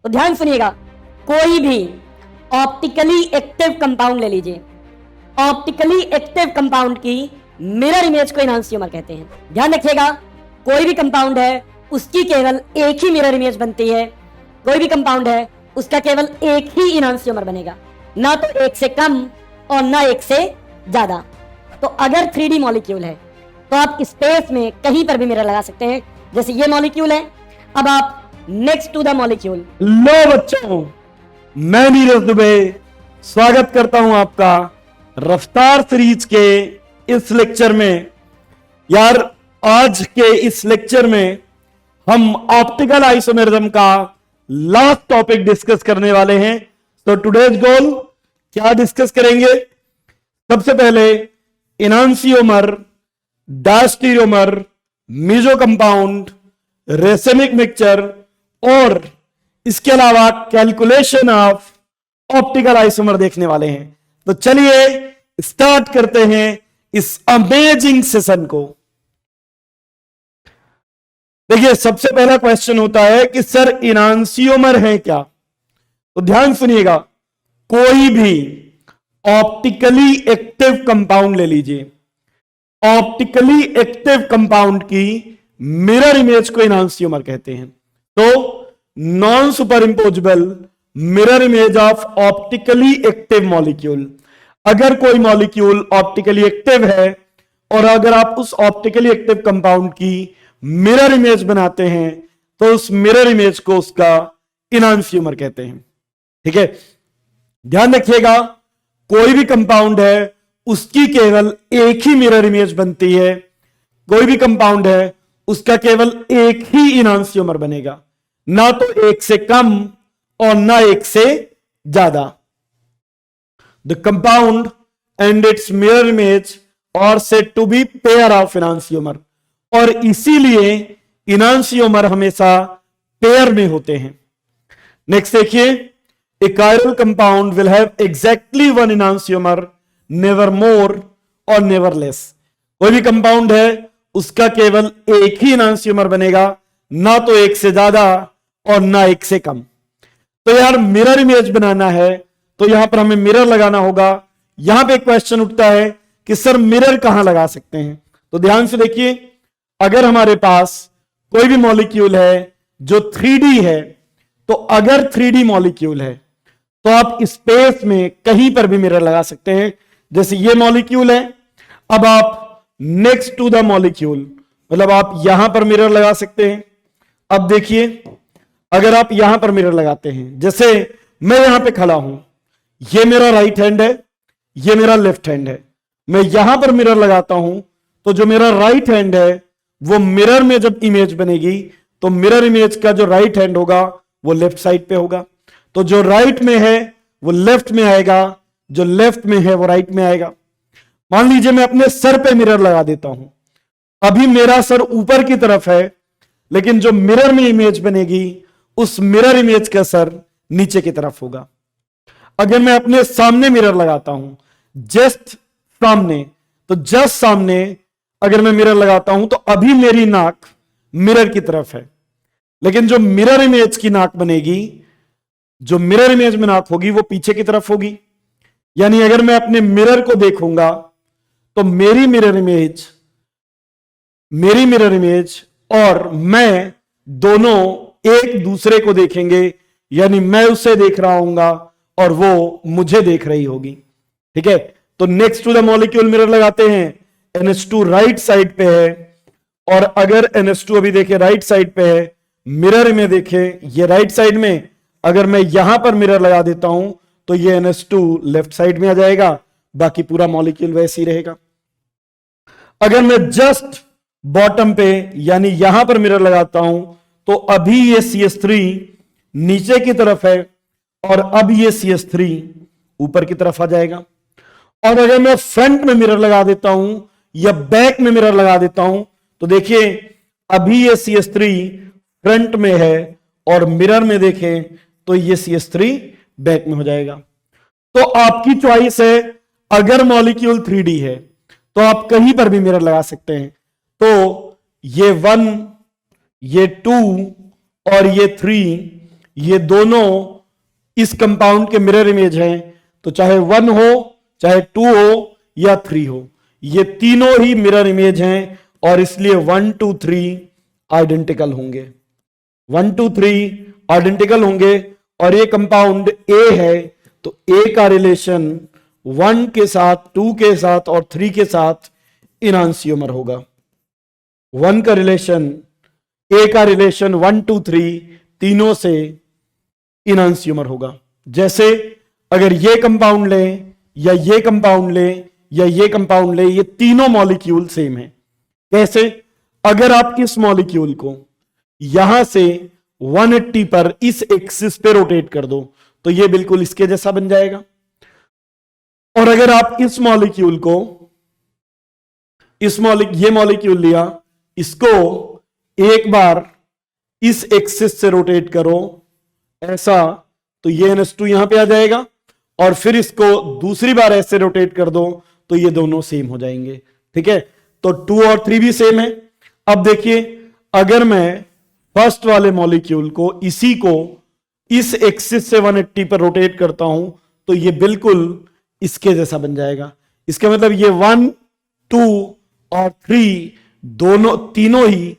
तो ध्यान सुनिएगा, कोई भी ऑप्टिकली एक्टिव कंपाउंड ले लीजिए, ऑप्टिकली एक्टिव कंपाउंड की मिरर इमेज को इनांसियोमर कहते हैं। ध्यान रखिएगा, कोई भी कंपाउंड है उसकी केवल एक ही मिरर इमेज बनती है, कोई भी कंपाउंड है उसका केवल एक ही इनांसियोमर बनेगा, ना तो एक से कम और ना एक से ज्यादा। तो अगर 3D मॉलिक्यूल है तो आप स्पेस में कहीं पर भी मिरर लगा सकते हैं, जैसे ये मॉलिक्यूल है। अब आप नेक्स्ट टू द मॉलिक्यूल। लो बच्चों, मैं नीरज दुबे स्वागत करता हूं आपका रफ्तार सीरीज के इस लेक्चर में। यार, आज के इस लेक्चर में हम ऑप्टिकल आइसोमेरिज्म का लास्ट टॉपिक डिस्कस करने वाले हैं। तो टुडेज गोल क्या डिस्कस करेंगे? सबसे पहले enantiomer, diastereomer, meso compound, racemic mixture और इसके अलावा कैलकुलेशन ऑफ ऑप्टिकल आइसोमर देखने वाले हैं। तो चलिए स्टार्ट करते हैं इस अमेजिंग सेशन को। देखिए, सबसे पहला क्वेश्चन होता है कि सर इनांसियोमर है क्या? तो ध्यान सुनिएगा, कोई भी ऑप्टिकली एक्टिव कंपाउंड ले लीजिए, ऑप्टिकली एक्टिव कंपाउंड की मिरर इमेज को इनांसियोमर कहते हैं। तो non super imposable mirror image of optically active molecule. अगर कोई मॉलिक्यूल ऑप्टिकली एक्टिव है और अगर आप उस ऑप्टिकली एक्टिव कंपाउंड की मिरर इमेज बनाते हैं तो उस मिरर इमेज को उसका इनांसियोमर कहते हैं। ठीक है, ध्यान रखिएगा, कोई भी कंपाउंड है उसकी केवल एक ही मिरर इमेज बनती है, कोई भी कंपाउंड है उसका केवल एक ही इनांसियोमर बनेगा, ना तो एक से कम और ना एक से ज्यादा। The compound and its mirror image और said to be pair of enantiomer, और इसीलिए इनांसियोमर हमेशा पेयर में होते हैं। नेक्स्ट देखिए, a chiral compound will have exactly one enantiomer, never more और नेवर लेस। कोई भी कंपाउंड है उसका केवल एक ही इनांसियोमर बनेगा, ना तो एक से ज्यादा और ना एक से कम। तो यार, मिरर इमेज बनाना है तो यहां पर हमें मिरर लगाना होगा। यहां पे क्वेश्चन उठता है कि सर मिरर कहां लगा सकते हैं? तो ध्यान से देखिए, अगर हमारे पास कोई भी मॉलिक्यूल है जो 3D है, तो अगर 3D मॉलिक्यूल है तो आप स्पेस में कहीं पर भी मिरर लगा सकते हैं। जैसे ये मॉलिक्यूल है, अब आप नेक्स्ट टू द मॉलिक्यूल, मतलब आप यहां पर मिरर लगा सकते हैं। अब देखिए, अगर आप यहां पर मिरर लगाते हैं, जैसे मैं यहां पे खड़ा हूं, ये मेरा राइट हैंड है, ये मेरा लेफ्ट हैंड है, मैं यहां पर मिरर लगाता हूं तो जो मेरा राइट हैंड है वो मिरर में जब इमेज बनेगी तो मिरर इमेज का जो राइट हैंड होगा वो लेफ्ट साइड पे होगा, तो जो राइट में है वो लेफ्ट में आएगा, जो लेफ्ट में है वो राइट में आएगा। मान लीजिए मैं अपने सर पे मिरर लगा देता हूं, अभी मेरा सर ऊपर की तरफ है, लेकिन जो मिरर में इमेज बनेगी उस मिरर इमेज का सर नीचे की तरफ होगा। अगर मैं अपने सामने मिरर लगाता हूं, जस्ट सामने, तो जस्ट सामने अगर मैं मिरर लगाता हूं तो अभी मेरी नाक मिरर की तरफ है, लेकिन जो मिरर इमेज की नाक बनेगी, जो मिरर इमेज में नाक होगी वो पीछे की तरफ होगी। यानी अगर मैं अपने मिरर को देखूंगा तो मेरी मिरर इमेज और मैं दोनों एक दूसरे को देखेंगे, यानी मैं उसे देख रहा हूंगा और वो मुझे देख रही होगी। ठीक है, तो next to the molecule mirror लगाते हैं। NH2 राइट साइड पे है, और अगर NH2 अभी देखें राइट साइड पे है, मिरर में देखें ये राइट साइड में, अगर मैं यहां पर मिरर लगा देता हूं तो ये NH2 लेफ्ट साइड में आ जाएगा, बाकी पूरा मॉलिक्यूल वैसे ही रहेगा। अगर मैं जस्ट बॉटम पे यानी यहां पर मिरर लगाता हूं तो अभी ये CH3 नीचे की तरफ है और अब ये CH3 ऊपर की तरफ आ जाएगा। और अगर मैं फ्रंट में मिरर लगा देता हूं या बैक में मिरर लगा देता हूं तो देखिए, अभी ये CH3 फ्रंट में है और मिरर में देखें तो ये CH3 बैक में हो जाएगा। तो आपकी चॉइस है, अगर मॉलिक्यूल 3D है तो आप कहीं पर भी मिरर लगा सकते हैं। तो ये 1, ये 2 और ये 3, ये दोनों इस कंपाउंड के मिरर इमेज हैं, तो चाहे 1 हो, चाहे 2 हो या 3 हो, ये तीनों ही मिरर इमेज हैं और इसलिए 1 2 3 आइडेंटिकल होंगे। 1 2 3 आइडेंटिकल होंगे और ये कंपाउंड ए है, तो ए का रिलेशन 1 के साथ, 2 के साथ और 3 के साथ इनांसियोमर होगा। 1 का रिलेशन, ए का रिलेशन 1 2 3 तीनों से इनांसियोमर होगा। जैसे अगर ये कंपाउंड लें या ये कंपाउंड लें या ये कंपाउंड लें, ये तीनों मॉलिक्यूल सेम है। कैसे? अगर आप इस मॉलिक्यूल को यहां से 180 पर इस एक्सिस पे रोटेट कर दो तो ये बिल्कुल इसके जैसा बन जाएगा। और अगर आप इस मॉलिक्यूल को, ये मॉलिक्यूल लिया, इसको एक बार इस एक्सिस से रोटेट करो ऐसा, तो ये NH2 यहां पे आ जाएगा और फिर इसको दूसरी बार ऐसे रोटेट कर दो तो ये दोनों सेम हो जाएंगे। ठीक है, तो 2 और 3 भी सेम है। अब देखिए, अगर मैं फर्स्ट वाले मॉलिक्यूल को, इसी को इस एक्सिस से 180 पर रोटेट करता हूं तो ये बिल्कुल इसके जैसा बन जाएगा। इसका मतलब ये 1 2 और 3 तीनों ही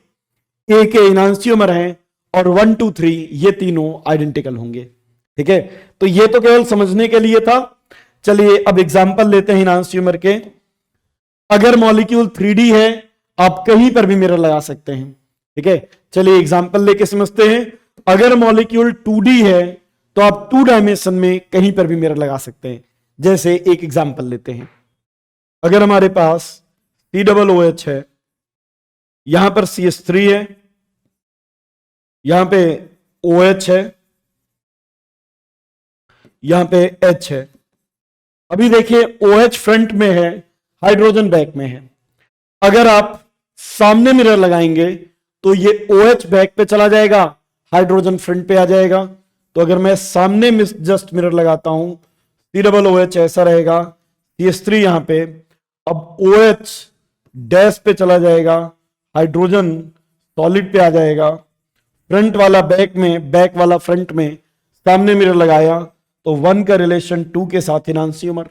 ए के इनांसियोमर हैं और 1 2 3 ये तीनों आइडेंटिकल होंगे। ठीक है, तो ये तो केवल समझने के लिए था। चलिए अब एग्जांपल लेते हैं इनांसियोमर के। अगर मॉलिक्यूल 3D है, आप कहीं पर भी मिरर लगा सकते हैं। ठीक है, चलिए एग्जांपल लेके समझते हैं। अगर मॉलिक्यूल 2D है तो आप 2 डायमेंशन में कहीं पर भी मिरर लगा सकते हैं। जैसे एक एग्जांपल लेते हैं, अगर हमारे पास COOH है, यहां पर CH3 है, यहां पे OH है, यहां पे H है। अभी देखिए OH फ्रंट में है, हाइड्रोजन बैक में है। अगर आप सामने मिरर लगाएंगे तो ये OH बैक पे चला जाएगा, हाइड्रोजन फ्रंट पे आ जाएगा। तो अगर मैं सामने जस्ट मिरर लगाता हूं, COOH ऐसा रहेगा, CH3 यहां पे, अब OH डैश पे चला जाएगा, हाइड्रोजन सॉलिड पे आ जाएगा, फ्रंट वाला बैक में, बैक वाला फ्रंट में, सामने मिरर लगाया तो 1 का रिलेशन 2 के साथ इनांसियोमर।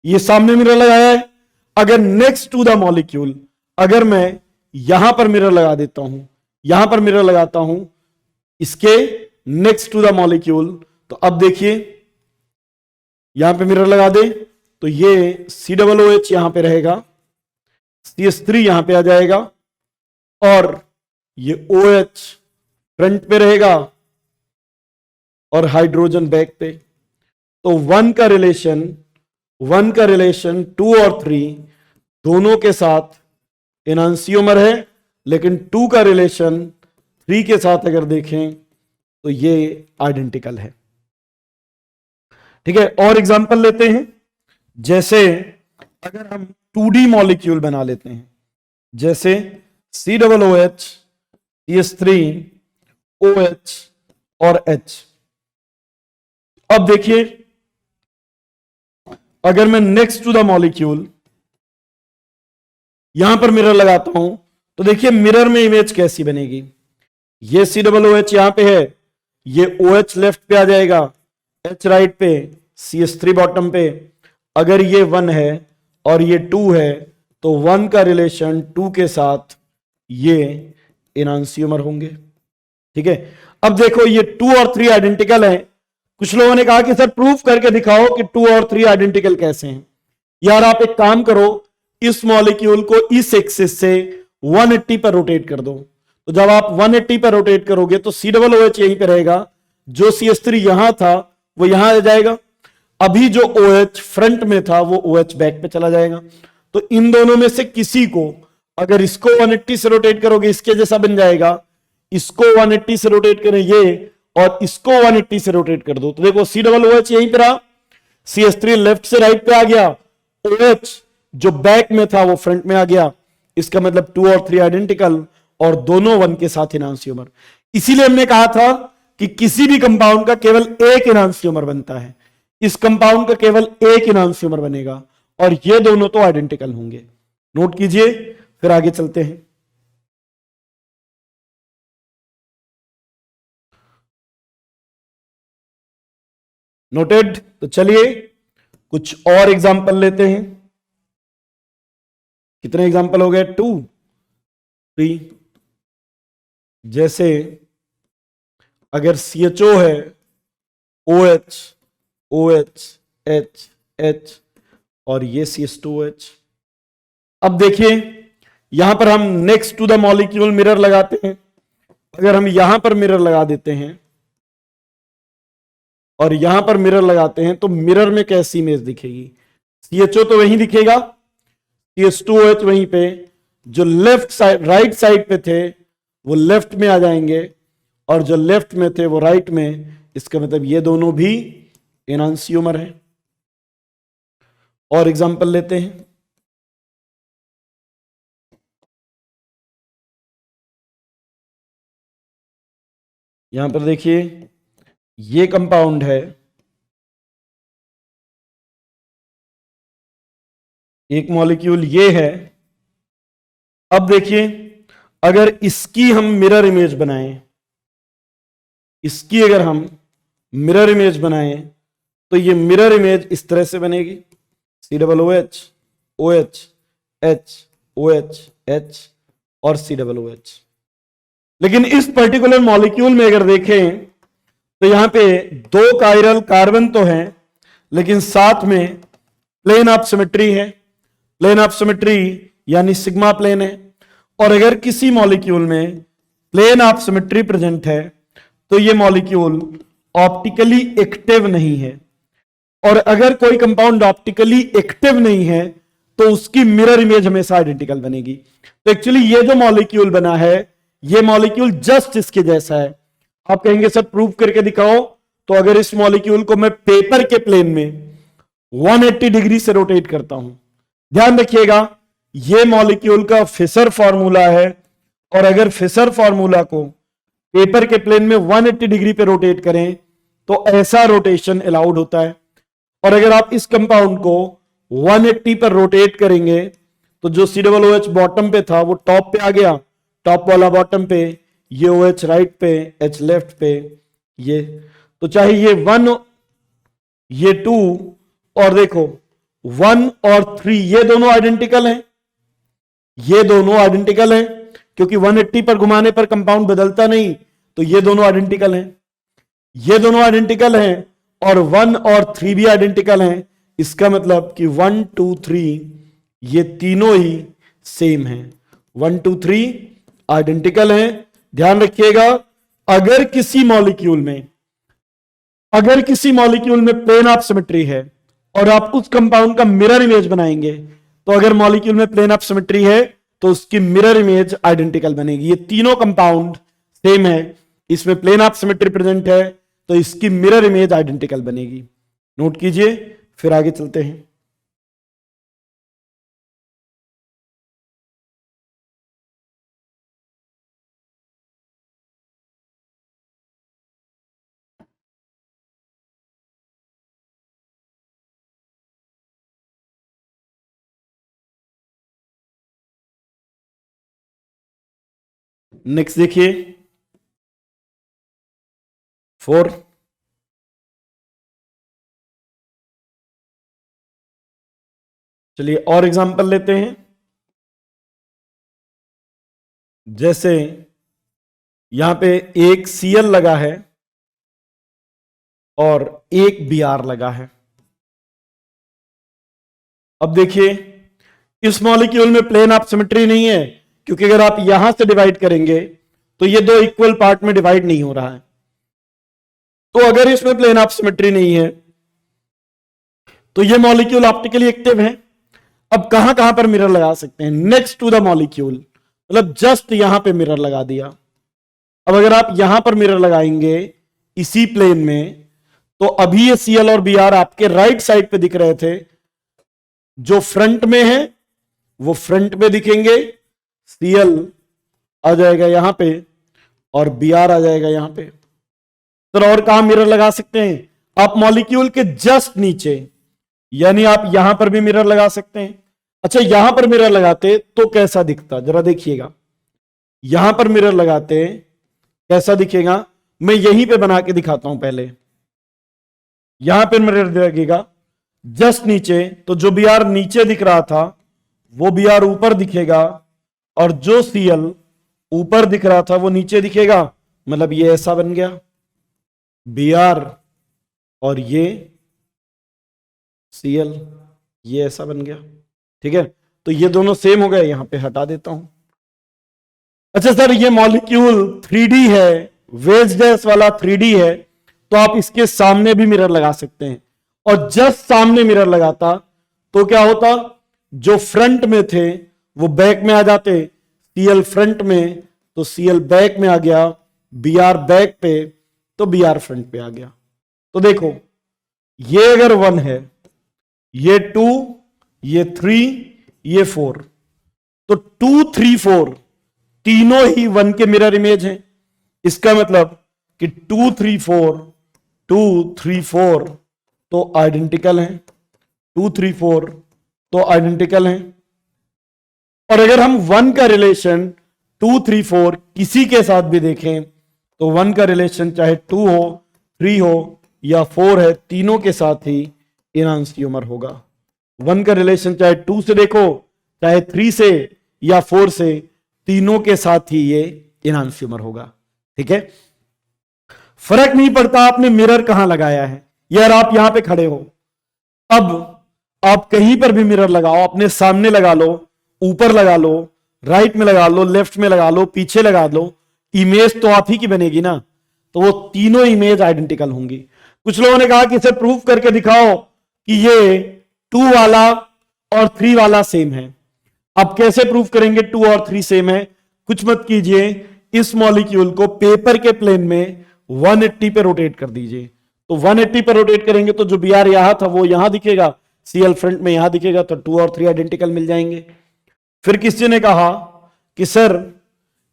ये सामने मिरर लगाया है। अगर नेक्स्ट टू द मॉलिक्यूल, अगर मैं यहां पर मिरर लगा देता हूं, यहां पर मिरर लगाता हूं इसके नेक्स्ट टू द मॉलिक्यूल, तो अब देखिए यहां पे मिरर लगा दे तो ये COOH यहां पे रहेगा, CH3 यहां पे आ जाएगा और ये OH फ्रंट पे रहेगा और हाइड्रोजन बैक पे। तो 1 का रिलेशन 2 और 3 दोनों के साथ एनांसियोमर है, लेकिन 2 का रिलेशन 3 के साथ अगर देखें तो ये आइडेंटिकल है। ठीक है, और एग्जांपल लेते हैं। जैसे अगर हम 2D मॉलिक्यूल बना लेते हैं, जैसे COOH, CH3, OH और H। अब देखिए, अगर मैं नेक्स्ट टू द मॉलिक्यूल यहां पर मिरर लगाता हूं तो देखिए मिरर में इमेज कैसी बनेगी। ये COOH यहां पे है, ये OH लेफ्ट पे आ जाएगा, H राइट पे, CH3 बॉटम पे। अगर ये 1 है और ये 2 है तो 1 का रिलेशन 2 के साथ ये एनांसियोमर होंगे। ठीक है, अब देखो ये 2 और 3 आइडेंटिकल हैं। कुछ लोगों ने कहा कि सर प्रूफ करके दिखाओ कि 2 और 3 आइडेंटिकल कैसे हैं। यार आप एक काम करो, इस मॉलिक्यूल को इस एक्सिस से 180 पर रोटेट कर दो। तो जब आप 180 पर रोटेट करोगे तो COOH यहीं पे रहेगा, जो CH3 यहां था वो यहां आ जाएगा, अभी जो OH फ्रंट में था वो OH बैक पे चला जाएगा। तो इन दोनों में से किसी को, अगर इसको 180 से रोटेट करोगे इसके जैसा बन जाएगा, इसको 180 से रोटेट करें ये, और इसको 180 से रोटेट कर दो तो देखो COOH यहीं पे रहा, CH3 लेफ्ट से राइट पे आ गया, OH जो बैक में था वो फ्रंट में आ गया। इसका मतलब 2 और 3 आइडेंटिकल और दोनों 1 के साथ एनांसियोमर। इसीलिए हमने कहा था कि किसी भी कंपाउंड का केवल एक एनांसियोमर बनता है। इस कंपाउंड का केवल एक एनांसियोमर बनेगा और ये दोनों तो आइडेंटिकल होंगे। नोट कीजिए, फिर आगे चलते हैं। नोटेड। तो चलिए कुछ और एग्जाम्पल लेते हैं। कितने एग्जाम्पल हो गए? 2 3। जैसे अगर CHO है, OH OH H H और ये CH2OH। अब देखिए यहां पर हम next to the molecule mirror लगाते हैं। अगर हम यहां पर मिरर लगा देते हैं और यहां पर मिरर लगाते हैं तो मिरर में कैसी इमेज दिखेगी? CHO तो वहीं दिखेगा, CH2OH वहीं पे, जो लेफ्ट साइड राइट साइड पे थे वो लेफ्ट में आ जाएंगे और जो लेफ्ट में थे वो राइट में। इसका मतलब ये दोनों भी एनांसियोमर है। और एग्जांपल लेते हैं। यहां पर देखिए ये कंपाउंड है, एक मॉलिक्यूल ये है। अब देखिए अगर इसकी हम मिरर इमेज बनाएं, इसकी अगर हम मिरर इमेज बनाएं तो ये मिरर इमेज इस तरह से बनेगी, COOH OH H OH H और COOH। लेकिन इस पर्टिकुलर मॉलिक्यूल में अगर देखें तो यहां पे 2 कायरल कार्बन तो हैं लेकिन साथ में प्लेन ऑफ सिमेट्री है। प्लेन ऑफ सिमेट्री यानी सिग्मा प्लेन है। और अगर किसी मॉलिक्यूल में प्लेन ऑफ सिमेट्री प्रेजेंट है तो ये मॉलिक्यूल ऑप्टिकली एक्टिव नहीं है। और अगर कोई कंपाउंड ऑप्टिकली एक्टिव नहीं है तो उसकी मिरर इमेज हमेशा आइडेंटिकल बनेगी। तो एक्चुअली ये जो मॉलिक्यूल बना है ये मॉलिक्यूल जस्ट इसके जैसा है। आप कहेंगे सर प्रूव करके दिखाओ, तो अगर इस मॉलिक्यूल को मैं पेपर के प्लेन में 180 डिग्री से रोटेट करता हूं, ध्यान रखिएगा ये मॉलिक्यूल का फिशर फॉर्मूला है। और अगर फिशर फॉर्मूला को पेपर के प्लेन में 180 डिग्री पे रोटेट करें तो ऐसा रोटेशन अलाउड होता है। और अगर आप इस कंपाउंड को 180 पर रोटेट करेंगे तो जो COOH बॉटम पे था वो टॉप पे आ गया, टॉप वाला बॉटम पे, ये OH राइट पे, H लेफ्ट पे। ये तो चाहे ये 1 ये 2 और देखो 1 और 3 ये दोनों आइडेंटिकल हैं, ये दोनों आइडेंटिकल हैं क्योंकि 180 पर घुमाने पर कंपाउंड बदलता नहीं। तो ये दोनों आइडेंटिकल हैं, ये दोनों आइडेंटिकल हैं और 1 और 3 भी आइडेंटिकल हैं। इसका मतलब कि 1 2 3 ये तीनों ही सेम हैं, 1 2 3 आइडेंटिकल हैं। ध्यान रखिएगा अगर किसी मॉलिक्यूल में प्लेन ऑफ सिमेट्री है और आप उस कंपाउंड का मिरर इमेज बनाएंगे तो अगर मॉलिक्यूल में प्लेन ऑफ सिमेट्री है तो उसकी मिरर इमेज आइडेंटिकल बनेगी। ये तीनों कंपाउंड सेम है, इसमें प्लेन ऑफ सिमेट्री प्रेजेंट है तो इसकी मिरर इमेज आइडेंटिकल बनेगी। नोट कीजिए, फिर आगे चलते हैं। नेक्स्ट देखिए 4। चलिए और एग्जांपल लेते हैं। जैसे यहां पे एक Cl लगा है और एक Br लगा है। अब देखिए इस मॉलिक्यूल में प्लेन ऑफ सिमेट्री नहीं है क्योंकि अगर आप यहां से डिवाइड करेंगे तो ये 2 इक्वल पार्ट में डिवाइड नहीं हो रहा है। तो अगर इसमें प्लेन ऑफ सिमेट्री नहीं है तो ये मॉलिक्यूल ऑप्टिकली एक्टिव है। अब कहां कहां पर मिरर लगा सकते हैं? नेक्स्ट टू द मॉलिक्यूल, मतलब जस्ट यहां पे मिरर लगा दिया। अब अगर आप यहां पर मिरर लगाएंगे इसी प्लेन में तो अभी ये Cl और Br आपके राइट साइड पे दिख रहे थे, जो फ्रंट में है वो फ्रंट में दिखेंगे, Cl आ जाएगा यहां पे और Br आ जाएगा यहां पे। तो और कहां मिरर लगा सकते हैं? आप मॉलिक्यूल के जस्ट नीचे, यानी आप यहां पर भी मिरर लगा सकते हैं। अच्छा यहां पर मिरर लगाते तो कैसा दिखता, जरा देखिएगा। यहां पर मिरर लगाते कैसा दिखेगा, मैं यहीं पे बना के दिखाता हूं पहले। यहां पर मिरर लगेगा जस्ट नीचे, तो जो बी आर नीचे दिख रहा था वो बी आर ऊपर दिखेगा, और जो सीएल ऊपर दिख रहा था वो नीचे दिखेगा। मतलब ये ऐसा बन गया बी आर, और ये सीएल, ये ऐसा बन गया। ठीक है, तो ये दोनों सेम हो गए, यहां पे हटा देता हूं। अच्छा सर, ये मॉलिक्यूल 3D है, वेज गैस वाला 3D है, तो आप इसके सामने भी मिरर लगा सकते हैं, और जस्ट सामने मिरर लगाता तो क्या होता, जो फ्रंट में थे वो बैक में आ जाते, सीएल फ्रंट में तो सीएल बैक में आ गया, बी आर बैक पे तो बी आर फ्रंट पे आ गया। तो देखो, ये अगर 1 है, ये 2, ये 3, ये 4, तो 2, 3, 4 तीनों ही 1 के मिरर इमेज हैं। इसका मतलब कि 2, 3, 4 2, 3, 4 तो आइडेंटिकल हैं, 2, 3, 4 तो आइडेंटिकल हैं। और अगर हम 1 का रिलेशन 2, 3, 4 किसी के साथ भी देखें तो 1 का रिलेशन चाहे 2 हो, 3 हो या 4 है, तीनों के साथ ही इनांसियोमर होगा। 1 का रिलेशन चाहे 2 से देखो, चाहे 3 से या 4 से, तीनों के साथ ही ये इनांसियोमर होगा। ठीक है, फर्क नहीं पड़ता आपने मिरर कहां लगाया है। यार आप यहां पे खड़े हो, अब आप कहीं पर भी मिरर लगाओ, अपने सामने लगा लो, ऊपर लगा लो, राइट में लगा लो, लेफ्ट में लगा लो, पीछे लगा लो, इमेज तो आप ही की बनेगी ना। तो वो तीनों इमेज आइडेंटिकल होंगी। कुछ लोगों ने कहा कि इसे प्रूफ करके दिखाओ कि ये 2 वाला और 3 वाला सेम है। अब कैसे प्रूफ करेंगे 2 और 3 सेम है? कुछ मत कीजिए, इस मॉलिक्यूल को पेपर के प्लेन में 180 पे रोटेट कर दीजिए। तो 180 पे रोटेट करेंगे तो जो बी आर यहां था वो यहां दिखेगा, सीएल फ्रंट में यहां दिखेगा, तो 2 और 3 आइडेंटिकल मिल जाएंगे। फिर किसी ने कहा कि सर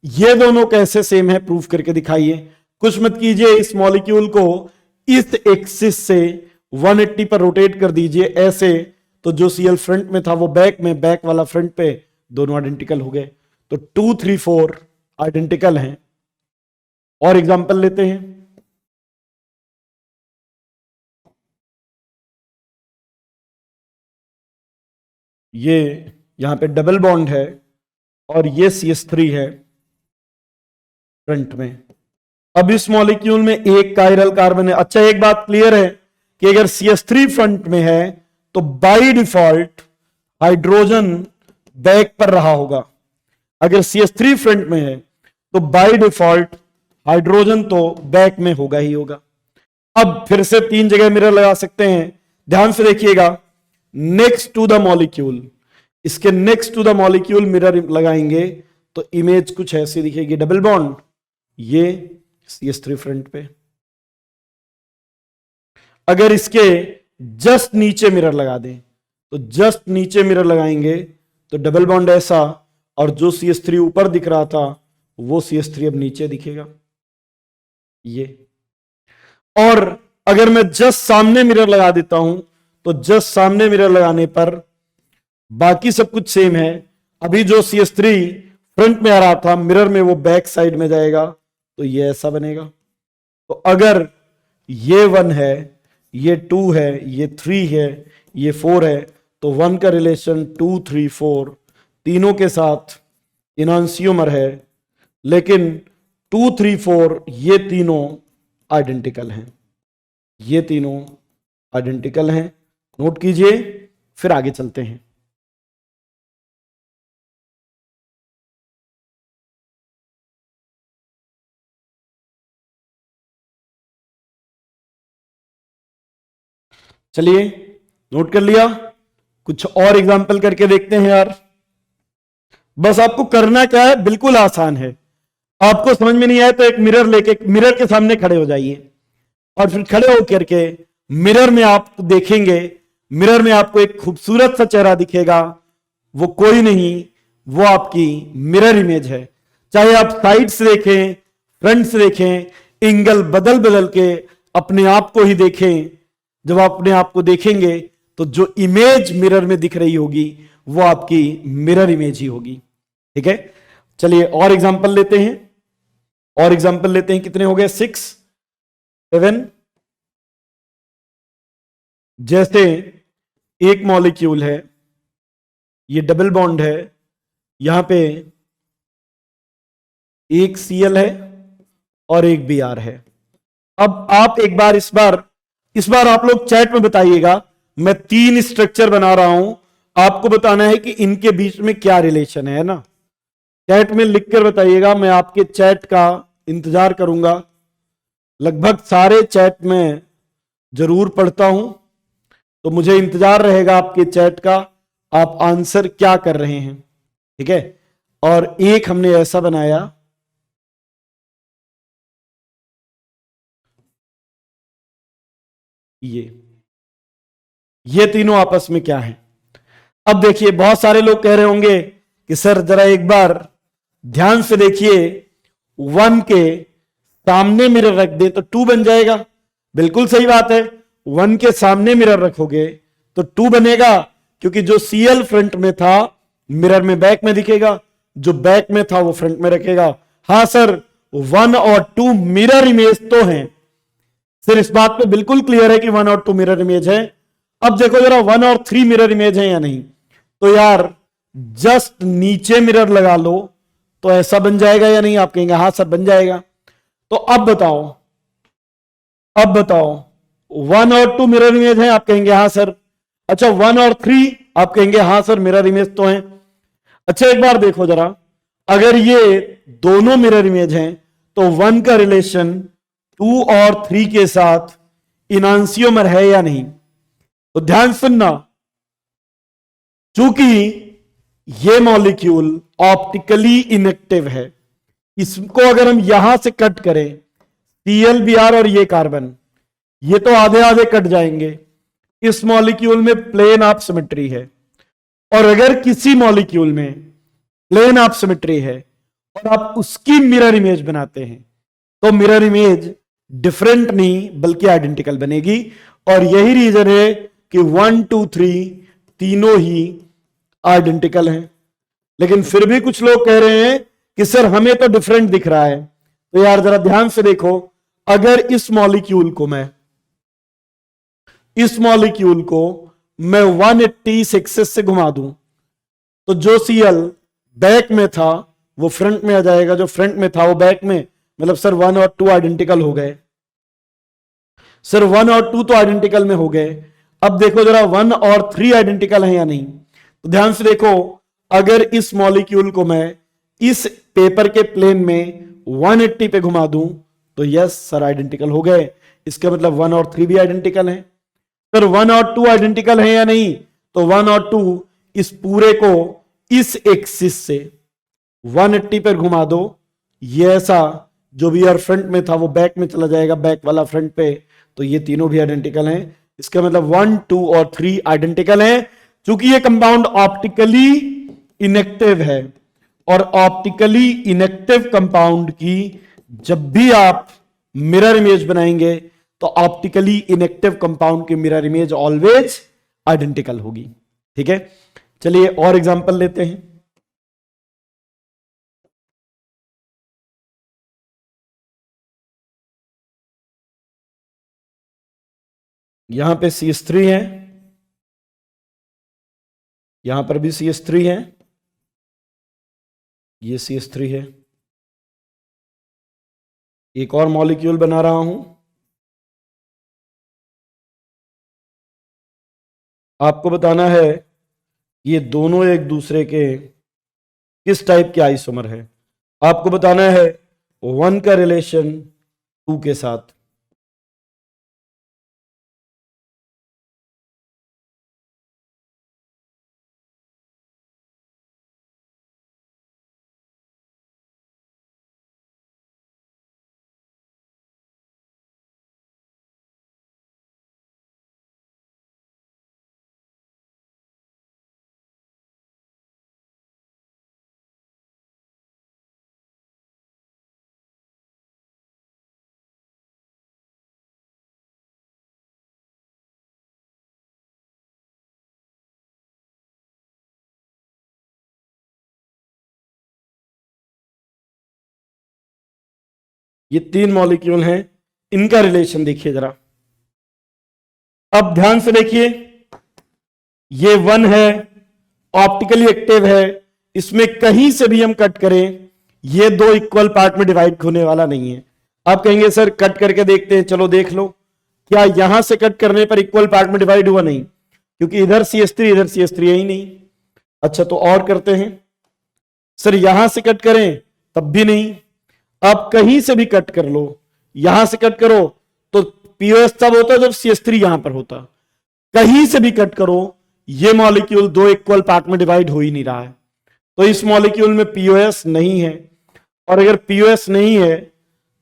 ये दोनों कैसे सेम है, प्रूफ करके दिखाइए। कुछ मत कीजिए, इस मॉलिक्यूल को इस एक्सिस से 180 पर रोटेट कर दीजिए ऐसे, तो जो सीएल फ्रंट में था वो बैक में, बैक वाला फ्रंट पे, दोनों आइडेंटिकल हो गए। तो 2, 3, 4 आइडेंटिकल हैं। और एग्जांपल लेते हैं, ये यहां पे डबल बॉन्ड है और ये CH3 है फ्रंट में। अब इस मॉलिक्यूल में एक कायरल कार्बन है। अच्छा, एक बात क्लियर है कि अगर CH3 फ्रंट में है तो बाय डिफॉल्ट हाइड्रोजन बैक पर रहा होगा। अगर CH3 फ्रंट में है तो बाय डिफॉल्ट हाइड्रोजन तो बैक में होगा ही होगा। अब फिर से 3 जगह मिरर लगा सकते हैं, ध्यान से देखिएगा। नेक्स्ट टू द मॉलिक्यूल, इसके next to the molecule mirror लगाएंगे तो इमेज कुछ ऐसी दिखेगी, डबल बॉन्ड, ये CH3 फ्रंट पे। अगर इसके जस्ट नीचे मिरर लगा दें तो जस्ट नीचे मिरर लगाएंगे तो डबल बॉन्ड ऐसा, और जो CH3 ऊपर दिख रहा था वो CH3 अब नीचे दिखेगा ये। और अगर मैं जस्ट सामने मिरर लगा देता हूं तो जस्ट सामने मिरर लगाने पर बाकी सब कुछ सेम है। अभी जो CH3 फ्रंट में आ रहा था मिरर में वो बैक साइड में जाएगा, तो ये ऐसा बनेगा। तो अगर ये 1 है, ये 2 है, ये 3 है, ये 4 है, तो 1 का रिलेशन 2, 3, 4 तीनों के साथ इनांसियोमर है। लेकिन 2, 3, 4 ये तीनों आइडेंटिकल हैं, ये तीनों आइडेंटिकल हैं। नोट कीजिए, फिर आगे चलते हैं। चलिए, नोट कर लिया, कुछ और एग्जांपल करके देखते हैं यार। बस आपको करना क्या है, बिल्कुल आसान है। आपको समझ में नहीं आए तो एक मिरर लेके मिरर के सामने खड़े हो जाइए और फिर खड़े होकर के मिरर में आप देखेंगे, मिरर में आपको एक खूबसूरत सा चेहरा दिखेगा। वो कोई नहीं, वो आपकी मिरर इमेज है। चाहे आप साइड से देखें, फ्रंट से देखें, एंगल बदल बदल के अपने आप को ही देखें। जब आप अपने आप को देखेंगे तो जो इमेज मिरर में दिख रही होगी वो आपकी मिरर इमेज ही होगी। ठीक है, चलिए और एग्जांपल लेते हैं। और एग्जांपल लेते हैं, कितने हो गए? 6, 7, जैसे एक मॉलिक्यूल है, ये डबल बॉन्ड है, यहां पे एक Cl है और एक Br है। अब आप एक बार इस बार आप लोग चैट में बताइएगा, मैं 3 स्ट्रक्चर बना रहा हूं, आपको बताना है कि इनके बीच में क्या रिलेशन है ना। चैट में लिखकर बताइएगा, मैं आपके चैट का इंतजार करूंगा। लगभग सारे चैट में जरूर पढ़ता हूं, तो मुझे इंतजार रहेगा आपके चैट का, आप आंसर क्या कर रहे हैं। ठीक है, और एक हमने ऐसा बनाया, ये तीनों आपस में क्या है। अब देखिए, बहुत सारे लोग कह रहे होंगे कि सर जरा एक बार ध्यान से देखिए, 1 के सामने मिरर रख दे तो 2 बन जाएगा। बिल्कुल सही बात है, 1 के सामने मिरर रखोगे तो 2 बनेगा, क्योंकि जो Cl फ्रंट में था मिरर में बैक में दिखेगा, जो बैक में था वो फ्रंट में रखेगा। हां सर, 1 और 2 मिरर इमेज तो हैं, सिर्फ इस बात पे बिल्कुल क्लियर है कि 1 और 2 मिरर इमेज है। अब देखो जरा 1 और 3 मिरर इमेज है या नहीं, तो यार जस्ट नीचे मिरर लगा लो तो ऐसा बन जाएगा या नहीं। आप कहेंगे हाँ सर बन जाएगा। तो अब बताओ 1 और 2 मिरर इमेज है, आप कहेंगे हाँ सर। अच्छा 1 और 3, आप कहेंगे हाँ सर मिरर इमेज तो है। अच्छा एक बार देखो जरा, अगर ये दोनों मिरर इमेज हैं तो 1 का रिलेशन 2 और 3 के साथ इनांसियोमर है या नहीं। तो ध्यान सुनना, चूंकि ये मॉलिक्यूल ऑप्टिकली इनएक्टिव है, इसको अगर हम यहां से कट करें, ClBr और ये कार्बन, ये तो आधे आधे कट जाएंगे। इस मॉलिक्यूल में प्लेन ऑफ सिमेट्री है, और अगर किसी मॉलिक्यूल में प्लेन ऑफ सिमेट्री है और आप उसकी मिरर इमेज बनाते हैं, तो मिरर इमेज डिफरेंट नहीं बल्कि आइडेंटिकल बनेगी। और यही रीजन है कि 1 2 3 तीनों ही आइडेंटिकल हैं। लेकिन फिर भी कुछ लोग कह रहे हैं कि सर हमें तो डिफरेंट दिख रहा है। तो यार जरा ध्यान से देखो, अगर इस मॉलिक्यूल को मैं 180 एक्सिस से घुमा दूं, तो जो Cl बैक में था वो फ्रंट में आ जाएगा, जो फ्रंट में था वो बैक में। मतलब सर 1 और 2 आइडेंटिकल हो गए। सर 1 और 2 तो आइडेंटिकल में हो गए। अब देखो जरा 1 और 3 आइडेंटिकल है या नहीं। तो ध्यान से देखो, अगर इस मॉलिक्यूल को मैं इस पेपर के प्लेन में 180 पे घुमा दूं, तो यस सर आइडेंटिकल हो गए। इसका मतलब 1 और 3 भी आइडेंटिकल हैं। सर 1 और 2 आइडेंटिकल है या नहीं, तो 1 और 2 इस पूरे को इस एक्सिस से 180 पर घुमा दो, ये ऐसा जो भी यार फ्रंट में था वो बैक में चला जाएगा, बैक वाला फ्रंट पे। तो ये तीनों भी आइडेंटिकल हैं। इसका मतलब 1 2 और 3 आइडेंटिकल हैं। चूंकि ये कंपाउंड ऑप्टिकली इनएक्टिव है, और ऑप्टिकली इनएक्टिव कंपाउंड की जब भी आप मिरर इमेज बनाएंगे तो ऑप्टिकली इनएक्टिव कंपाउंड की मिरर इमेज ऑलवेज आइडेंटिकल होगी। ठीक है, चलिए और एग्जांपल लेते हैं। यहां पे CH3 है, यहां पर भी CH3 है, ये CH3 है। एक और मॉलिक्यूल बना रहा हूं, आपको बताना है ये दोनों एक दूसरे के किस टाइप के आइसोमर है। आपको बताना है 1 का रिलेशन 2 के साथ। ये 3 मॉलिक्यूल हैं, इनका रिलेशन देखिए जरा। अब ध्यान से देखिए, ये 1 है, ऑप्टिकली एक्टिव है, इसमें कहीं से भी हम कट करें ये दो इक्वल पार्ट में डिवाइड होने वाला नहीं है। आप कहेंगे सर कट करके देखते हैं, चलो देख लो, क्या यहां से कट करने पर इक्वल पार्ट में डिवाइड हुआ? नहीं, क्योंकि इधर CH3 इधर CH3 है ही नहीं। अच्छा, तो और करते हैं, सर यहां से कट करें तब भी नहीं। आप कहीं से भी कट कर लो, यहां से कट करो तो POS तब होता जब CH3 यहां पर होता। कहीं से भी कट करो, ये मॉलिक्यूल दो इक्वल पार्ट में डिवाइड हो ही नहीं रहा है, तो इस मॉलिक्यूल में POS नहीं है, और अगर POS नहीं है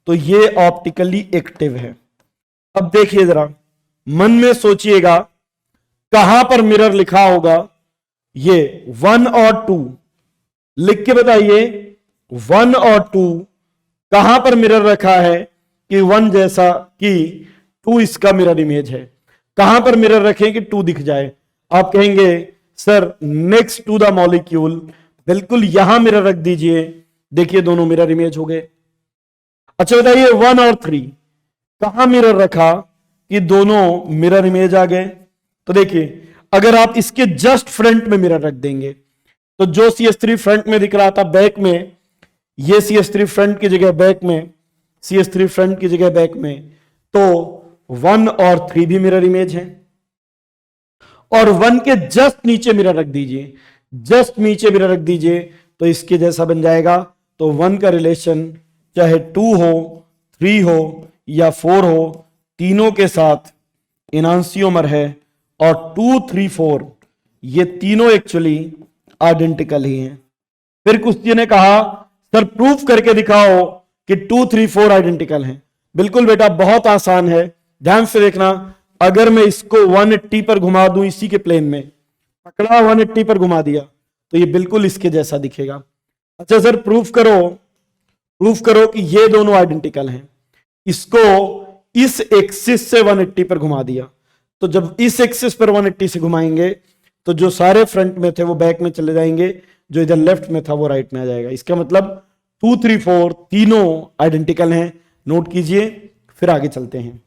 तो ये ऑप्टिकली एक्टिव है। अब देखिए जरा, मन में सोचिएगा कहां पर मिरर लिखा होगा? ये 1 और 2 लिख के बताइए, 1 और 2 कहां पर मिरर रखा है कि 1 जैसा कि 2 इसका मिरर इमेज है? कहां पर मिरर रखें कि 2 दिख जाए? आप कहेंगे sir next to the molecule, बिल्कुल यहां मिरर रख दीजिए, देखिए दोनों मिरर इमेज हो गए। अच्छा बताइए 1 और 3 कहां मिरर रखा कि दोनों मिरर इमेज आ गए? तो देखिए, अगर आप इसके जस्ट फ्रंट में मिरर रख देंगे तो जो CH3 फ्रंट में दिख रहा था बैक में, ये CH3 फ्रंट की जगह बैक में, CH3 फ्रंट की जगह बैक में, तो 1 और 3 भी मिरर इमेज है। और 1 के जस्ट नीचे मिरर रख दीजिए, जस्ट नीचे मिरर रख दीजिए तो इसके जैसा बन जाएगा। तो 1 का रिलेशन चाहे 2 हो, 3 हो या 4 हो, तीनों के साथ इनांसियोमर है, और 2, 3, 4 ये तीनों एक्चुअली आइडेंटिकल ही हैं। फिर कुछ ने कहा सर प्रूफ करके दिखाओ कि 2, 3, 4 आइडेंटिकल हैं। बिल्कुल बेटा, बहुत आसान है, ध्यान से देखना। अगर मैं इसको 180 पर घुमा दूं, इसी के प्लेन में पकड़ा 180 पर घुमा दिया, तो ये बिल्कुल इसके जैसा दिखेगा। अच्छा सर प्रूफ करो कि ये दोनों आइडेंटिकल हैं। इसको इस एक्सिस से 180 पर घुमा दिया, तो जब इस एक्सिस पर 180 से घुमाएंगे तो जो सारे फ्रंट में थे वो बैक में चले जाएंगे, जो इधर लेफ्ट में था वो राइट में आ जाएगा। इसका मतलब 2, 3, 4 तीनों आइडेंटिकल हैं। नोट कीजिए, फिर आगे चलते हैं।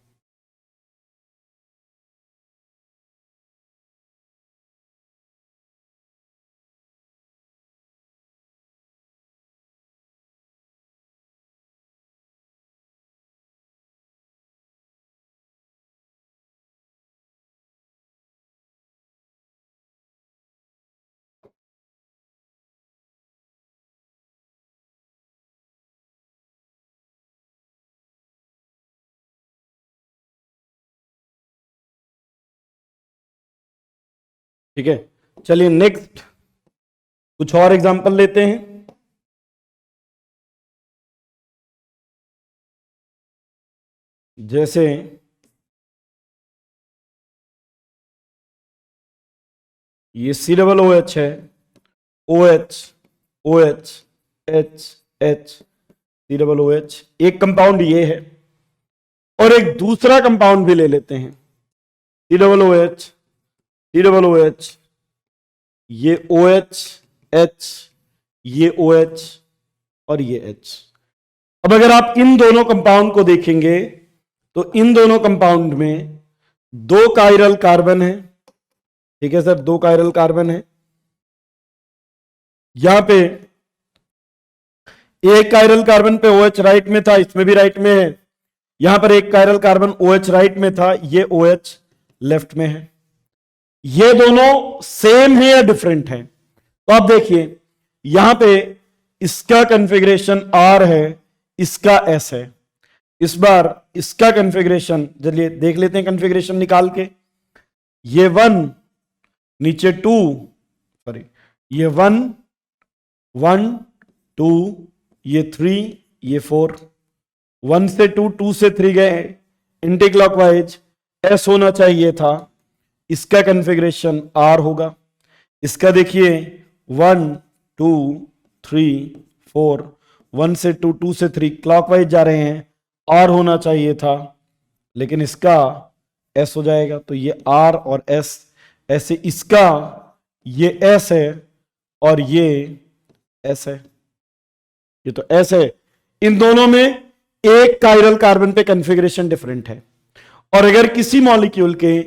ठीक है, चलिए नेक्स्ट कुछ और एग्जांपल लेते हैं। जैसे ये COOH है, OH OH H H COOH, एक कंपाउंड ये है, और एक दूसरा कंपाउंड भी ले लेते हैं, COOH ये OH H, ये OH और ये H। अब अगर आप इन दोनों कंपाउंड को देखेंगे तो इन दोनों कंपाउंड में 2 कायरल कार्बन है। ठीक है सर, 2 कायरल कार्बन है। यहां पे एक कायरल कार्बन पे OH राइट में था, इसमें भी राइट में है। यहां पर एक कायरल कार्बन OH राइट में था, ये OH लेफ्ट में है। ये दोनों सेम है या डिफरेंट है? तो आप देखिए यहां पे इसका कॉन्फ़िगरेशन R है, इसका S है। इस बार इसका कॉन्फ़िगरेशन चलिए देख लेते हैं, कॉन्फ़िगरेशन निकाल के। ये 1 नीचे 2, सॉरी ये 1 1 2, ये 3, ये 4, 1 से 2, 2 से 3 गए एंटी क्लॉकवाइज, S होना चाहिए था। इसका कॉन्फ़िगरेशन R होगा। इसका देखिए 1 2 3 4, 1 से 2, 2 से 3 क्लॉकवाइज जा रहे हैं, R होना चाहिए था, लेकिन इसका S हो जाएगा। तो ये R और S, ऐसे इसका ये S है और ये S है, ये तो S है। इन दोनों में एक कायरल कार्बन पे कॉन्फ़िगरेशन डिफरेंट है। और अगर किसी मॉलिक्यूल के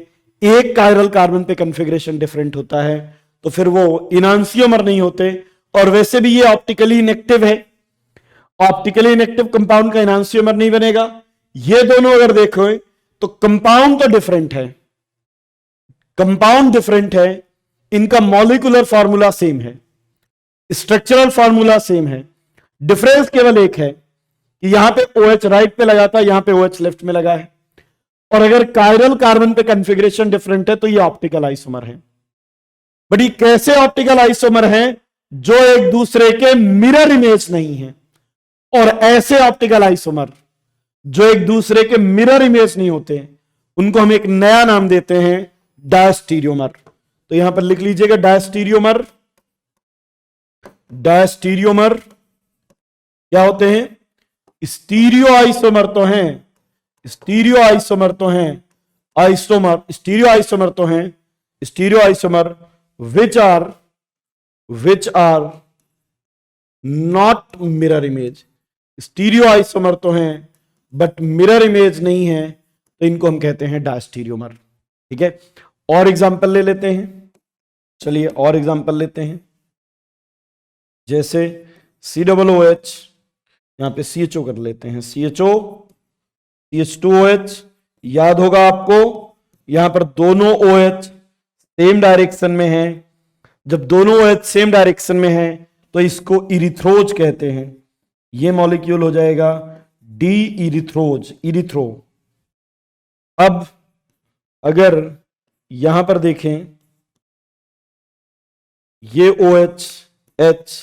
एक कायरल कार्बन पे कॉन्फ़िगरेशन डिफरेंट होता है तो फिर वो इनांसियोमर नहीं होते। और वैसे भी ये ऑप्टिकली इनएक्टिव है, ऑप्टिकली इनएक्टिव कंपाउंड का इनांसियोमर नहीं बनेगा। ये दोनों अगर देखो तो कंपाउंड तो डिफरेंट है, कंपाउंड डिफरेंट है, इनका मॉलिक्यूलर फार्मूला सेम है, स्ट्रक्चरल फार्मूला सेम है। डिफरेंस केवल एक है कि यहां पे OH राइट पे लगा था, यहां पे OH लेफ्ट में लगा है। और अगर कायरल कार्बन पे कॉन्फ़िगरेशन डिफरेंट है तो ये ऑप्टिकल आइसोमर है। बट ये कैसे ऑप्टिकल आइसोमर हैं? जो एक दूसरे के मिरर इमेज नहीं है। और ऐसे ऑप्टिकल आइसोमर जो एक दूसरे के मिरर इमेज नहीं होते, उनको हम एक नया नाम देते हैं डायस्टीरियोमर। तो यहां पर लिख लीजिएगा डायस्टीरियोमर। डायस्टीरियोमर क्या होते हैं? स्टीरियो आइसोमर तो हैं, स्टीरियो आइसोमर तो हैं, आइसोमर स्टीरियो आइसोमर तो हैं, stereo isomer which are not mirror image. Stereo isomer तो हैं बट मिरर इमेज नहीं है, तो इनको हम कहते हैं डायस्टीरियोमर। ठीक है, और एग्जांपल ले लेते हैं। चलिए और एग्जांपल लेते हैं, जैसे COOH, यहां पे CHO कर लेते हैं, CHO CH2OH। याद होगा आपको, यहां पर दोनों OH सेम डायरेक्शन में हैं। जब दोनों OH सेम डायरेक्शन में हैं तो इसको इरिथ्रोज कहते हैं। ये मॉलिक्यूल हो जाएगा डी इरिथ्रोज, इरिथ्रो। अब अगर यहां पर देखें, ये OH H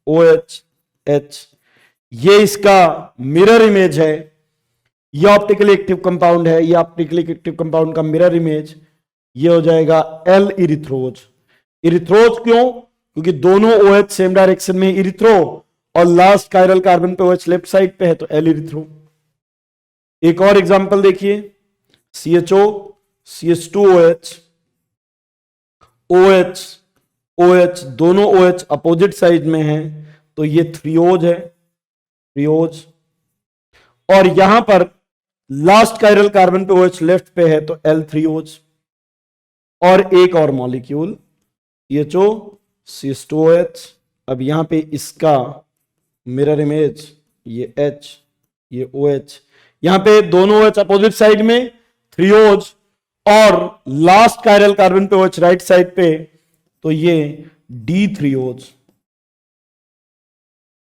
OH H, ये इसका मिरर इमेज है, ये ऑप्टिकली एक्टिव कंपाउंड है, ये ऑप्टिकली एक्टिव कंपाउंड का मिरर इमेज, ये हो जाएगा L इरिथ्रोज। इरिथ्रोज क्यों? क्योंकि दोनों OH सेम डायरेक्शन में इरिथ्रो, और लास्ट कायरल कार्बन पे OH लेफ्ट साइड पे है तो L इरिथ्रो। एक और एग्जांपल देखिए, CHO CH2OH, OH OH, दोनों OH अपोजिट साइड में हैं तो ये थ्रियोज है, थ्रियोज। और यहां पर लास्ट कायरल कार्बन पे OH लेफ्ट पे है तो L थ्रियोज। और एक और मॉलिक्यूल CHO CH2OH, अब यहां पे इसका मिरर इमेज ये H, ये OH, यहां पे दोनों OH अपोजिट साइड में थ्रियोज, और लास्ट कायरल कार्बन पे OH राइट साइड पे तो ये D थ्रियोज।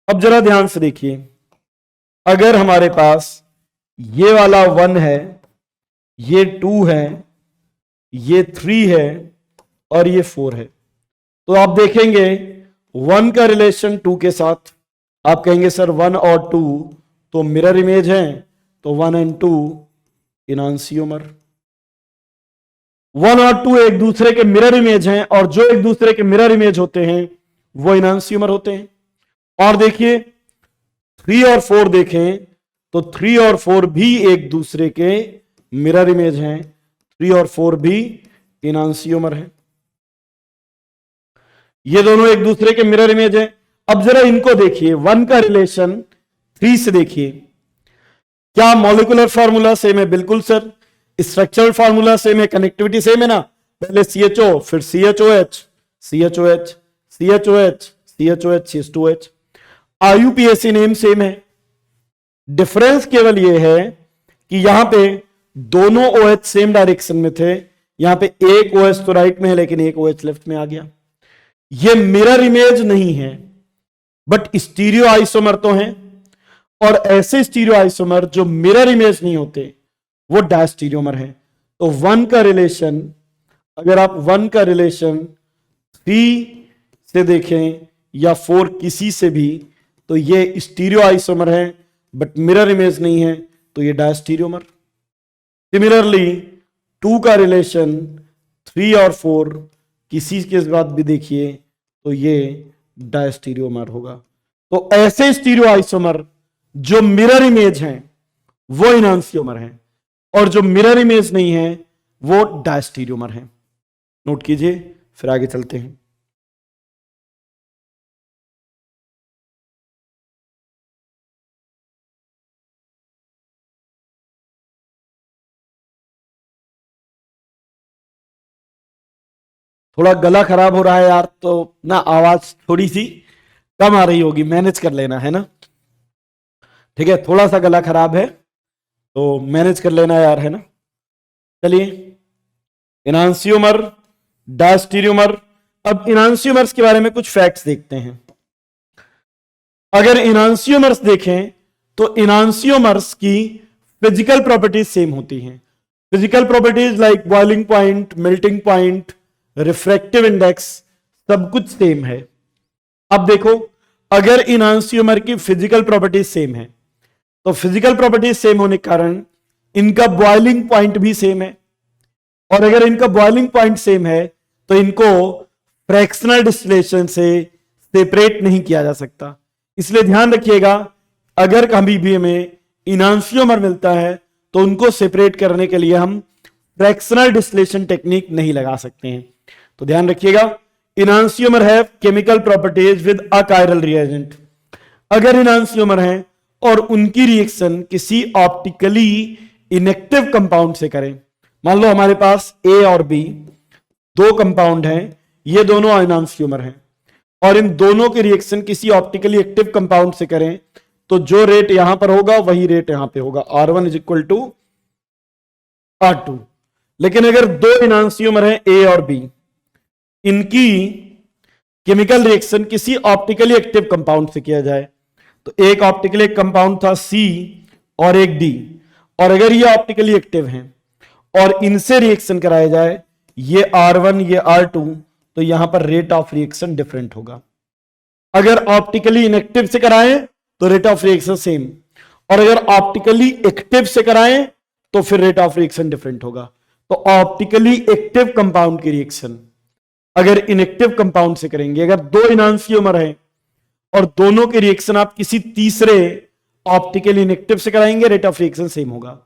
अब जरा ध्यान से देखिए, अगर हमारे पास ये वाला 1 है, ये 2 है, ये 3 है और ये 4 है, तो आप देखेंगे 1 का रिलेशन 2 के साथ, आप कहेंगे सर 1 और 2 तो मिरर इमेज है, तो 1 एंड 2 इनांसियोमर। 1 और 2 एक दूसरे के मिरर इमेज हैं, और जो एक दूसरे के मिरर इमेज होते हैं वो इनांसियोमर होते हैं। और देखिए 3 और 4 देखें तो 3 और 4 भी एक दूसरे के मिरर इमेज हैं, 3 और 4 भी इनांसियोमर हैं। ये दोनों एक दूसरे के मिरर इमेज हैं। अब जरा इनको देखिए, 1 का रिलेशन 3 से देखिए, क्या मॉलिक्यूलर फार्मूला सेम है? बिल्कुल सर। स्ट्रक्चरल फार्मूला सेम है, कनेक्टिविटी सेम है ना, पहले CHO फिर CHOH CHOH CHOH CHOH CH2OH। IUPAC name same है, डिफरेंस केवल यह है कि यहां पे दोनों OH सेम डायरेक्शन में थे, यहां पे एक OH तो राइट में है लेकिन एक OH लेफ्ट में आ गया। ये मिरर इमेज नहीं है बट स्टीरियो आइसोमर तो हैं, और ऐसे स्टीरियो आइसोमर जो मिरर इमेज नहीं होते वो डायस्टीरियोमर है। तो 1 का रिलेशन, अगर आप 1 का रिलेशन 3 से देखें या 4 किसी से भी, तो ये स्टीरियो आइसोमर है बट मिरर इमेज नहीं है, तो ये डायस्टीरियोमर। सिमिलरली 2 का रिलेशन 3 और 4 किसी के बाद भी देखिए तो ये डायस्टीरियोमर होगा। तो ऐसे स्टीरियो आइसोमर जो मिरर इमेज हैं वो इनांसियोमर हैं, और जो मिरर इमेज नहीं है वो डायस्टीरियोमर हैं। नोट कीजिए, फिर आगे चलते हैं। थोड़ा गला खराब हो रहा है यार, तो ना आवाज थोड़ी सी कम आ रही होगी, मैनेज कर लेना है ना। ठीक है, थोड़ा सा गला खराब है तो मैनेज कर लेना यार, है ना। चलिए, इनांसियोमर, डायस्टीरियोमर। अब इनांसियोमर्स के बारे में कुछ फैक्ट्स देखते हैं। अगर इनांसियोमर्स देखें तो इनांसियोमर्स की फिजिकल प्रॉपर्टीज सेम होती हैं। Physical properties like boiling point, melting point, refractive index, सब कुछ सेम है। अब देखो, अगर इनांसियोमर की फिजिकल प्रॉपर्टीज सेम है तो फिजिकल प्रॉपर्टीज सेम होने के कारण इनका बॉइलिंग पॉइंट भी सेम है, और अगर इनका बॉइलिंग पॉइंट सेम है तो इनको फ्रैक्शनल डिस्टिलेशन से सेपरेट नहीं किया जा सकता। इसलिए ध्यान रखिएगा, अगर कभी भी हमें इनांसियोमर मिलता है तो उनको सेपरेट करने के लिए हम फ्रैक्शनल डिस्टिलेशन टेक्निक नहीं लगा सकते हैं। तो ध्यान रखिएगा, इनांसियोमर है chemical properties with achiral reagent. अगर इनांसियोमर है और उनकी रिएक्शन किसी ऑप्टिकली इनेक्टिव कंपाउंड से करें, मान लो हमारे पास ए और बी दो कंपाउंड हैं, ये दोनों इनांसियोमर हैं, और इन दोनों की रिएक्शन किसी ऑप्टिकली एक्टिव कंपाउंड से करें तो जो रेट यहां पर होगा वही रेट यहां पे होगा, R1 is equal to R2। लेकिन अगर दो इनांसियोमर हैं ए और बी, इनकी केमिकल रिएक्शन किसी ऑप्टिकली एक्टिव कंपाउंड से किया जाए, तो एक ऑप्टिकली कंपाउंड था सी और एक डी, और अगर ये ऑप्टिकली एक्टिव हैं और इनसे रिएक्शन कराया जाए, ये R1 ये R2, तो यहां पर रेट ऑफ रिएक्शन डिफरेंट होगा। अगर ऑप्टिकली इनएक्टिव से कराएं तो रेट ऑफ रिएक्शन सेम, और अगर ऑप्टिकली एक्टिव से कराएं तो फिर रेट ऑफ रिएक्शन डिफरेंट होगा। तो ऑप्टिकली एक्टिव कंपाउंड की रिएक्शन अगर इनएक्टिव कंपाउंड से करेंगे, अगर दो इनांसियोमर हैं और दोनों के रिएक्शन आप किसी तीसरे ऑप्टिकली इनएक्टिव से कराएंगे, रेट ऑफ रिएक्शन सेम होगा।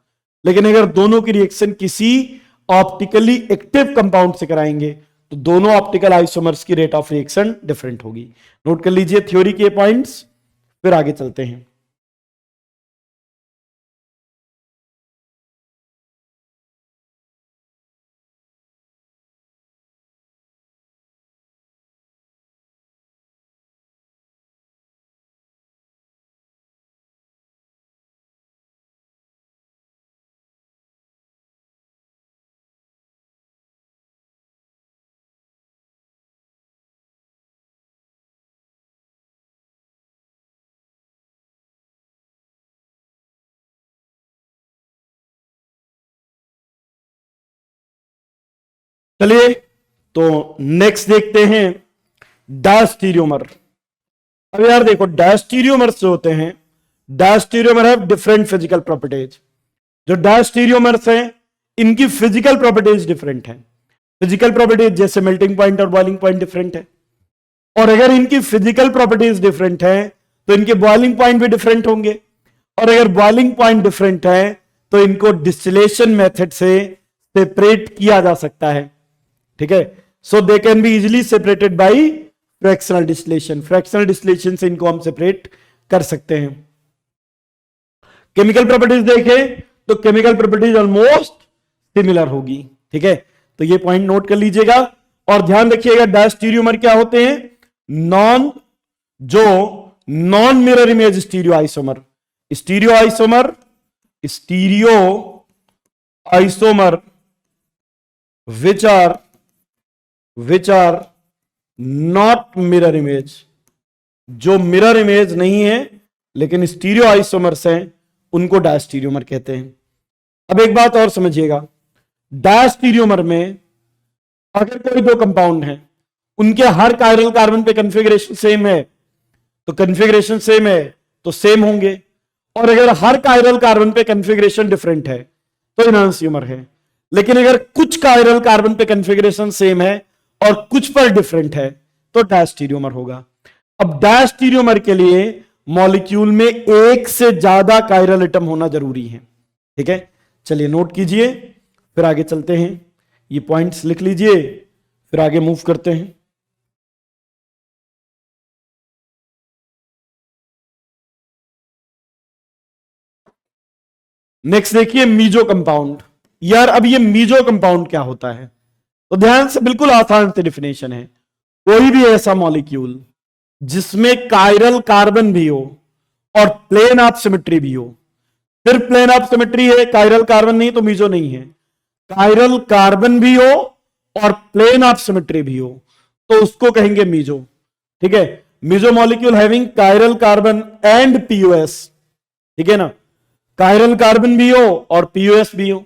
लेकिन अगर दोनों की रिएक्शन किसी ऑप्टिकली एक्टिव कंपाउंड से कराएंगे तो दोनों ऑप्टिकल आइसोमर्स की रेट ऑफ रिएक्शन डिफरेंट होगी। नोट कर लीजिए थ्योरी के पॉइंट्स, फिर आगे चलते हैं। चलिए, तो नेक्स्ट देखते हैं डायस्टीरियोमर। अब यार देखो, डायस्टीरियोमर्स जो होते हैं, diastereomer have different physical properties. जो डायस्टीरियोमर्स हैं इनकी फिजिकल प्रॉपर्टीज डिफरेंट हैं। फिजिकल प्रॉपर्टीज जैसे मेल्टिंग पॉइंट और बॉइलिंग पॉइंट डिफरेंट है, और अगर इनकी फिजिकल प्रॉपर्टीज डिफरेंट है तो इनके बॉइलिंग पॉइंट भी डिफरेंट होंगे, और अगर बॉइलिंग पॉइंट डिफरेंट है तो इनको डिस्टिलेशन मेथड से सेपरेट किया जा सकता है। ठीक है, so they can be easily separated by fractional distillation. Fractional distillation से इनको हम सेपरेट कर सकते हैं। केमिकल प्रॉपर्टीज देखें तो केमिकल प्रॉपर्टीज ऑलमोस्ट सिमिलर होगी। ठीक है, तो ये पॉइंट नोट कर लीजिएगा, और ध्यान रखिएगा डायस्टीरियोमर क्या होते हैं, non mirror image stereo isomer. Stereo isomer which are not mirror image, जो मिरर इमेज नहीं है लेकिन स्टीरियो आइसोमर्स हैं, उनको डायस्टीरियोमर कहते हैं। अब एक बात और समझिएगा, डायस्टीरियोमर में अगर कोई दो कंपाउंड हैं, उनके हर कायरल कार्बन पे कन्फिग्रेशन सेम है तो कन्फिग्रेशन सेम है तो सेम होंगे, और अगर हर कायरल कार्बन पे कन्फिग्रेशन डिफरेंट है तो इनांसियोमर है। लेकिन अगर कुछ कायरल कार्बन पे कन्फिग्रेशन सेम है और कुछ पर डिफरेंट है तो डायस्टीरियोमर होगा। अब डायस्टीरियोमर के लिए मॉलिक्यूल में एक से ज्यादा कायरल एटम होना जरूरी है। ठीक है, चलिए नोट कीजिए, फिर आगे चलते हैं। ये पॉइंट्स लिख लीजिए, फिर आगे मूव करते हैं। नेक्स्ट देखिए मीजो कंपाउंड। यार अब ये मीजो कंपाउंड क्या होता है, तो ध्यान से, बिल्कुल आसान से डिफिनेशन है, कोई भी ऐसा मॉलिक्यूल जिसमें कायरल कार्बन भी हो और प्लेन ऑफ सिमेट्री भी हो, सिर्फ प्लेन ऑफ सिमेट्री है, कायरल कार्बन नहीं, तो मीजो नहीं है, कायरल कार्बन भी हो और प्लेन ऑफ सिमेट्री भी हो, तो उसको कहेंगे मीजो। ठीक है, meso molecule having chiral carbon and POS, ठीक है ना, कायरल कार्बन भी हो और पीओएस भी हो,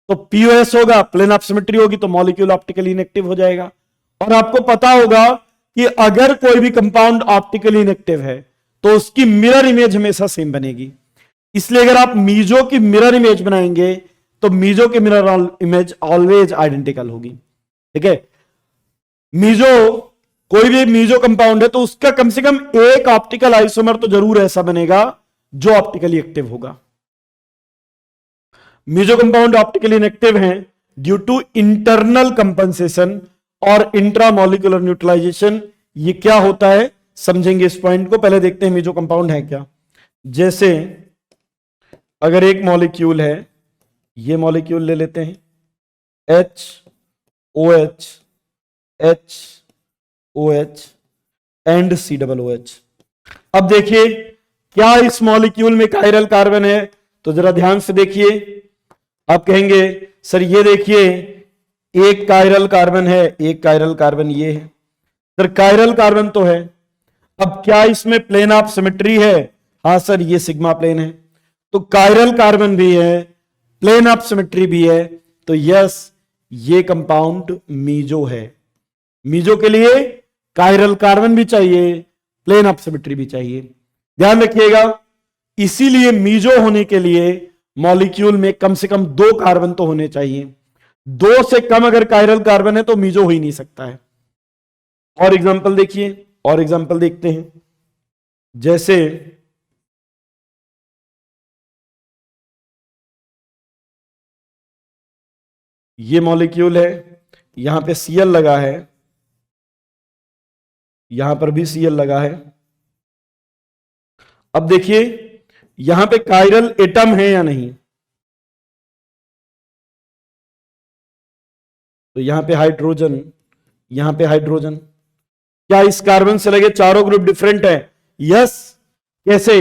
तो पीओएस होगा, प्लेन ऑफ सिमेट्री होगी, तो मॉलिक्यूल ऑप्टिकली इनएक्टिव हो जाएगा। और आपको पता होगा कि अगर कोई भी कंपाउंड ऑप्टिकली इनएक्टिव है तो उसकी मिरर इमेज हमेशा सेम बनेगी, इसलिए अगर आप मीजो की मिरर इमेज बनाएंगे तो मीजो की मिरर इमेज ऑलवेज आइडेंटिकल होगी। ठीक है, मीजो, कोई भी मीजो कंपाउंड है तो उसका कम से कम एक ऑप्टिकल आइसोमर तो जरूर ऐसा बनेगा जो ऑप्टिकली एक्टिव होगा। मीजो कंपाउंड ऑप्टिकली इनएक्टिव हैं ड्यू टू इंटरनल कंपनसेशन और इंट्रामोलिकुलर न्यूट्रलाइजेशन। ये क्या होता है समझेंगे इस पॉइंट को, पहले देखते हैं मीजो कंपाउंड है क्या। जैसे अगर एक मॉलिक्यूल है, ये मॉलिक्यूल ले लेते हैं, HOH HOH एंड COOH। अब देखिए क्या इस मॉलिक्यूल में कायरल कार्बन है, तो जरा ध्यान से देखिए। आप कहेंगे सर ये देखिए एक कायरल कार्बन है, एक कायरल कार्बन ये है, सर कायरल कार्बन तो है, अब क्या इसमें प्लेन ऑफ सिमेट्री है? हाँ सर ये सिग्मा प्लेन है, तो कायरल कार्बन भी है, प्लेन ऑफ सिमेट्री भी है, तो यस ये कंपाउंड मीजो है। मीजो के लिए कायरल कार्बन भी चाहिए, प्लेन ऑफ सिमेट्री भी चाहिए, ध्यान रखिएगा। इसीलिए मीजो होने के लिए मॉलिक्यूल में कम से कम 2 कार्बन तो होने चाहिए, 2 से कम अगर कायरल कार्बन है तो मीजो हो ही नहीं सकता है। और एग्जांपल देखिए, और एग्जांपल देखते हैं। जैसे ये मॉलिक्यूल है, यहां पे Cl लगा है, यहां पर भी Cl लगा है। अब देखिए यहां पे कायरल एटम है या नहीं, तो यहां पे हाइड्रोजन, यहां पे हाइड्रोजन। क्या इस कार्बन से लगे चारों ग्रुप डिफरेंट है? यस। कैसे?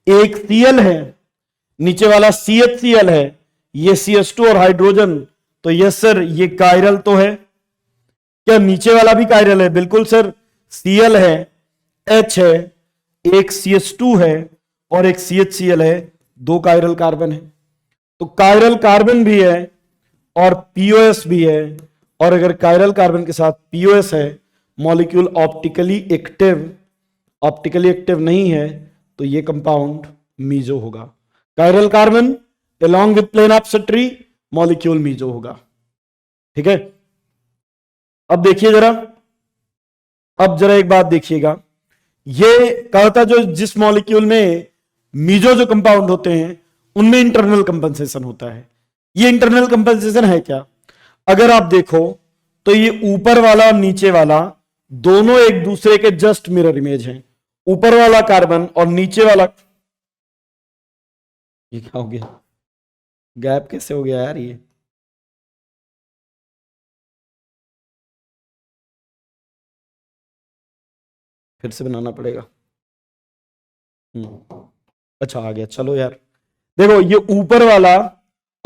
एक Cl है, नीचे वाला CHCl है, ये CH2 और हाइड्रोजन, तो यस सर ये कायरल तो है। क्या नीचे वाला भी कायरल है? बिल्कुल सर, Cl है, H है, एक CH2 है और एक CHCl है, 2 कायरल कार्बन है। तो कायरल कार्बन भी है और POS भी है, और अगर कायरल कार्बन के साथ POS है, मॉलिक्यूल ऑप्टिकली एक्टिव नहीं है, तो ये कंपाउंड मीजो होगा। Chiral carbon along with plane of symmetry, molecule meso होगा। ठीक है, अब देखिए जरा, अब जरा एक बात देखिएगा। ये कहा था जो जिस मॉलिक्यूल में मीजो जो कंपाउंड होते हैं उनमें इंटरनल कंपनसेशन होता है। ये इंटरनल कंपनसेशन है क्या? अगर आप देखो तो ये ऊपर वाला और नीचे वाला दोनों एक दूसरे के जस्ट मिरर इमेज हैं। ऊपर वाला कार्बन और नीचे वाला, ये क्या हो गया, गैप कैसे हो गया यार? ये फिर से बनाना पड़ेगा। अच्छा आ गया, चलो यार। देखो ये ऊपर वाला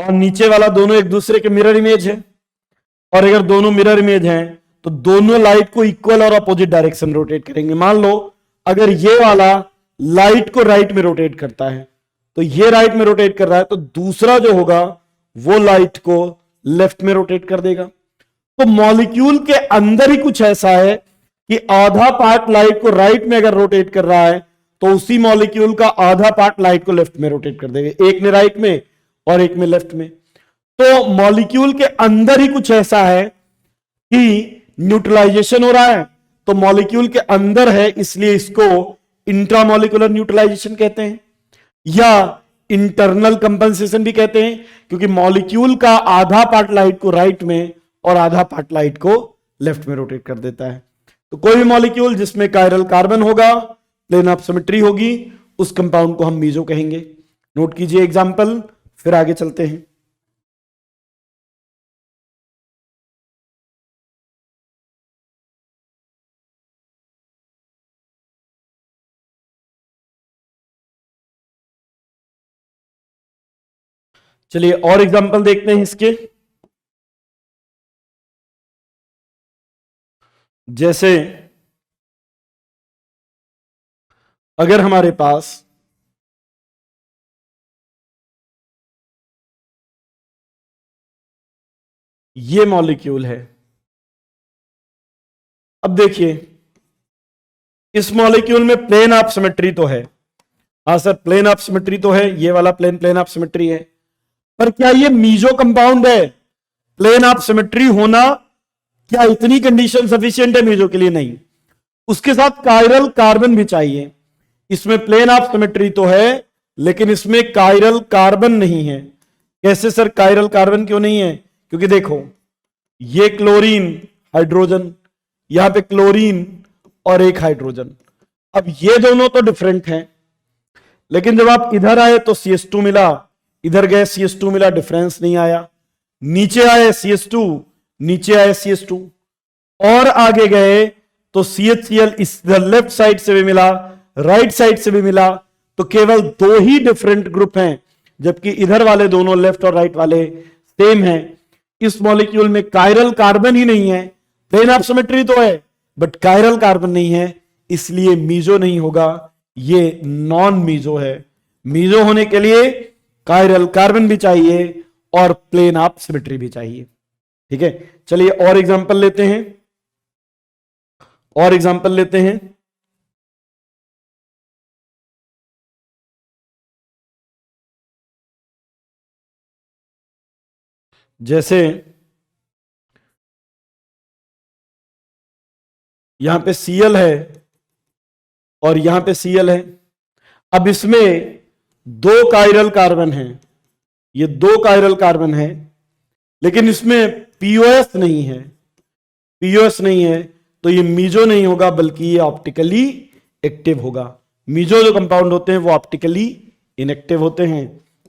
और नीचे वाला दोनों एक दूसरे के मिरर इमेज है, और अगर दोनों मिरर इमेज हैं तो दोनों लाइट को इक्वल और अपोजिट डायरेक्शन रोटेट करेंगे। मान लो अगर ये वाला लाइट को राइट में रोटेट करता है, तो ये राइट में रोटेट कर रहा है, तो दूसरा जो होगा वो लाइट को लेफ्ट में रोटेट कर देगा। तो मॉलिक्यूल के अंदर ही कुछ ऐसा है कि आधा पार्ट लाइट को राइट में अगर रोटेट कर रहा है तो उसी मॉलिक्यूल का आधा पार्ट लाइट को लेफ्ट में रोटेट कर देगा, एक में राइट में और एक में लेफ्ट में। तो मॉलिक्यूल के अंदर ही कुछ ऐसा है कि न्यूट्रलाइजेशन हो रहा है, तो मॉलिक्यूल के अंदर है, इसलिए इसको इंट्रामोलिकुलर न्यूट्रलाइजेशन कहते हैं, या इंटरनल कंपनसेशन भी कहते हैं, क्योंकि मॉलिक्यूल का आधा पार्ट लाइट को राइट में और आधा पार्ट लाइट को लेफ्ट में रोटेट कर देता है। तो कोई भी मॉलिक्यूल जिसमें कायरल कार्बन होगा, प्लेन ऑफ सिमेट्री होगी, उस कंपाउंड को हम मीजो कहेंगे। नोट कीजिए एग्जांपल, फिर आगे चलते हैं। चलिए और एग्जांपल देखते हैं इसके। जैसे अगर हमारे पास ये मॉलिक्यूल है, अब देखिए इस मॉलिक्यूल में प्लेन ऑफ सिमेट्री तो है, हाँ सर प्लेन ऑफ सिमेट्री तो है, ये वाला प्लेन ऑफ सिमेट्री है, पर क्या ये मीजो कंपाउंड है? प्लेन ऑफ सिमेट्री होना क्या इतनी कंडीशन सफिशिएंट है मीजो के लिए? नहीं, उसके साथ कायरल कार्बन भी चाहिए। इसमें प्लेन ऑफ सिमेट्री तो है लेकिन इसमें कायरल कार्बन नहीं है। कैसे सर कायरल कार्बन क्यों नहीं है? क्योंकि देखो ये क्लोरीन हाइड्रोजन, यहां पे क्लोरीन और एक हाइड्रोजन, अब ये दोनों तो डिफरेंट हैं, लेकिन जब आप इधर आए तो CH2 मिला, इधर गए CH2 मिला, डिफरेंस नहीं आया। नीचे आए CH2, नीचे आए CH2, और आगे गए तो CHCl इस लेफ्ट साइड से भी मिला, राइट साइड से भी मिला, तो केवल दो ही डिफरेंट ग्रुप हैं, जबकि इधर वाले दोनों लेफ्ट और राइट वाले सेम हैं। इस मॉलिक्यूल में कायरल कार्बन ही नहीं है, प्लेन ऑफ सिमेट्री तो है बट कायरल कार्बन नहीं है, इसलिए मीजो नहीं होगा, ये नॉन मीजो है। मीजो होने के लिए कायरल कार्बन भी चाहिए और प्लेन ऑफ सिमेट्री भी चाहिए। ठीक है, चलिए और एग्जांपल लेते हैं, और एग्जांपल लेते हैं। जैसे यहां पे Cl है और यहां पे Cl है, अब इसमें दो कायरल कार्बन हैं, ये दो कायरल कार्बन है, लेकिन इसमें POS नहीं है, POS नहीं है, तो ये मीजो नहीं होगा बल्कि ये ऑप्टिकली एक्टिव होगा। मीजो जो कंपाउंड होते हैं वो ऑप्टिकली इनएक्टिव होते हैं।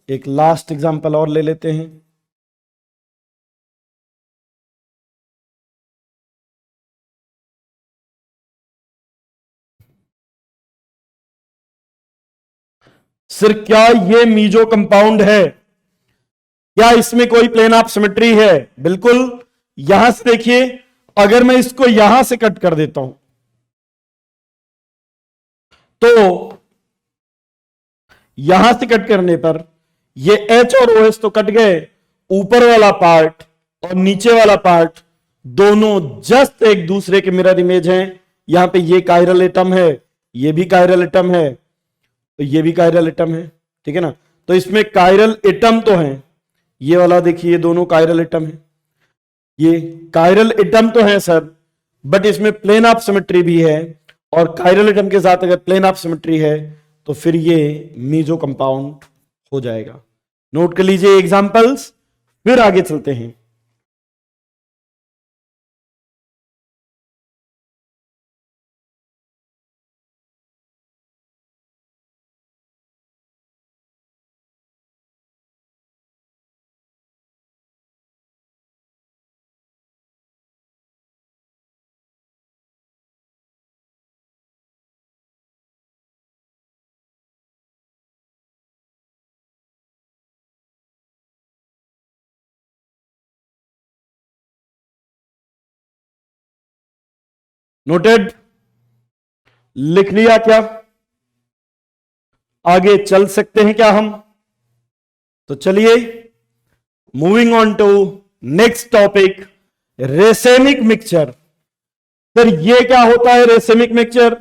एक लास्ट एग्जांपल और ले लेते हैं। सर क्या ये मीजो कंपाउंड है? क्या इसमें कोई प्लेन ऑफ सिमेट्री है? बिल्कुल। यहां से देखिए, अगर मैं इसको यहां से कट कर देता हूं तो यहां से कट करने पर ये H और OH तो कट गए, ऊपर वाला पार्ट और नीचे वाला पार्ट दोनों जस्ट एक दूसरे के मिरर इमेज हैं। यहां पे ये कायरल एटम है, ये भी कायरल एटम है, तो ये भी कायरल एटम है। ठीक है ना, तो इसमें कायरल एटम तो है, ये वाला देखिए ये दोनों कायरल एटम है, ये कायरल एटम तो है सर, बट इसमें प्लेन ऑफ सिमेट्री भी है, और कायरल एटम के साथ अगर प्लेन ऑफ सिमेट्री है तो फिर ये मीजो कंपाउंड हो जाएगा। नोट कर लीजिए एग्जांपल्स, फिर आगे चलते हैं। नोटेड? लिख लिया क्या? आगे चल सकते हैं क्या हम? तो चलिए moving on to next topic, racemic mixture. Sir ये क्या होता है रेसेमिक मिक्सचर?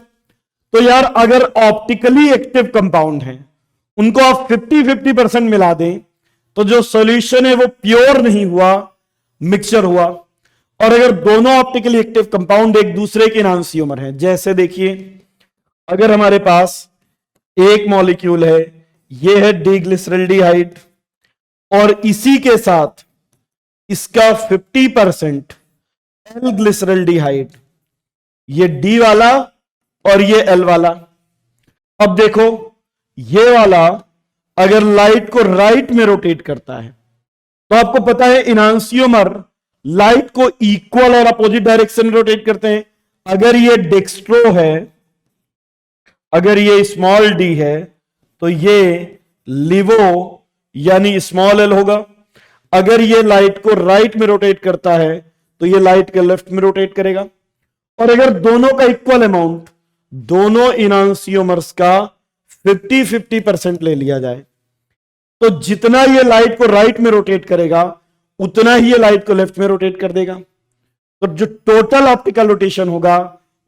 तो यार अगर ऑप्टिकली एक्टिव कंपाउंड हैं उनको आप 50-50% मिला दें तो जो सॉल्यूशन है वो प्योर नहीं हुआ, मिक्सचर हुआ। और अगर दोनों ऑप्टिकली एक्टिव कंपाउंड एक दूसरे के एनांसियोमर हैं, जैसे देखिए अगर हमारे पास एक मॉलिक्यूल है, ये है डिग्लिसरल्डिहाइड, और इसी के साथ इसका 50% एल ग्लिसरल्डिहाइड, ये डी वाला और ये एल वाला। अब देखो ये वाला अगर लाइट को राइट में रोटेट करता है तो आपको पता है इनांसियोमर लाइट को इक्वल और अपोजिट डायरेक्शन में रोटेट करते हैं। अगर ये डेक्स्ट्रो है, अगर ये स्मॉल डी है, तो ये लिवो यानी स्मॉल एल होगा। अगर ये लाइट को राइट में रोटेट करता है तो ये लाइट के लेफ्ट में रोटेट करेगा। और अगर दोनों का इक्वल अमाउंट, दोनों इनांसियोमर्स का 50-50% ले लिया जाए, तो जितना ये लाइट को राइट में रोटेट करेगा उतना ही ये लाइट को लेफ्ट में रोटेट कर देगा। तो जो टोटल ऑप्टिकल रोटेशन होगा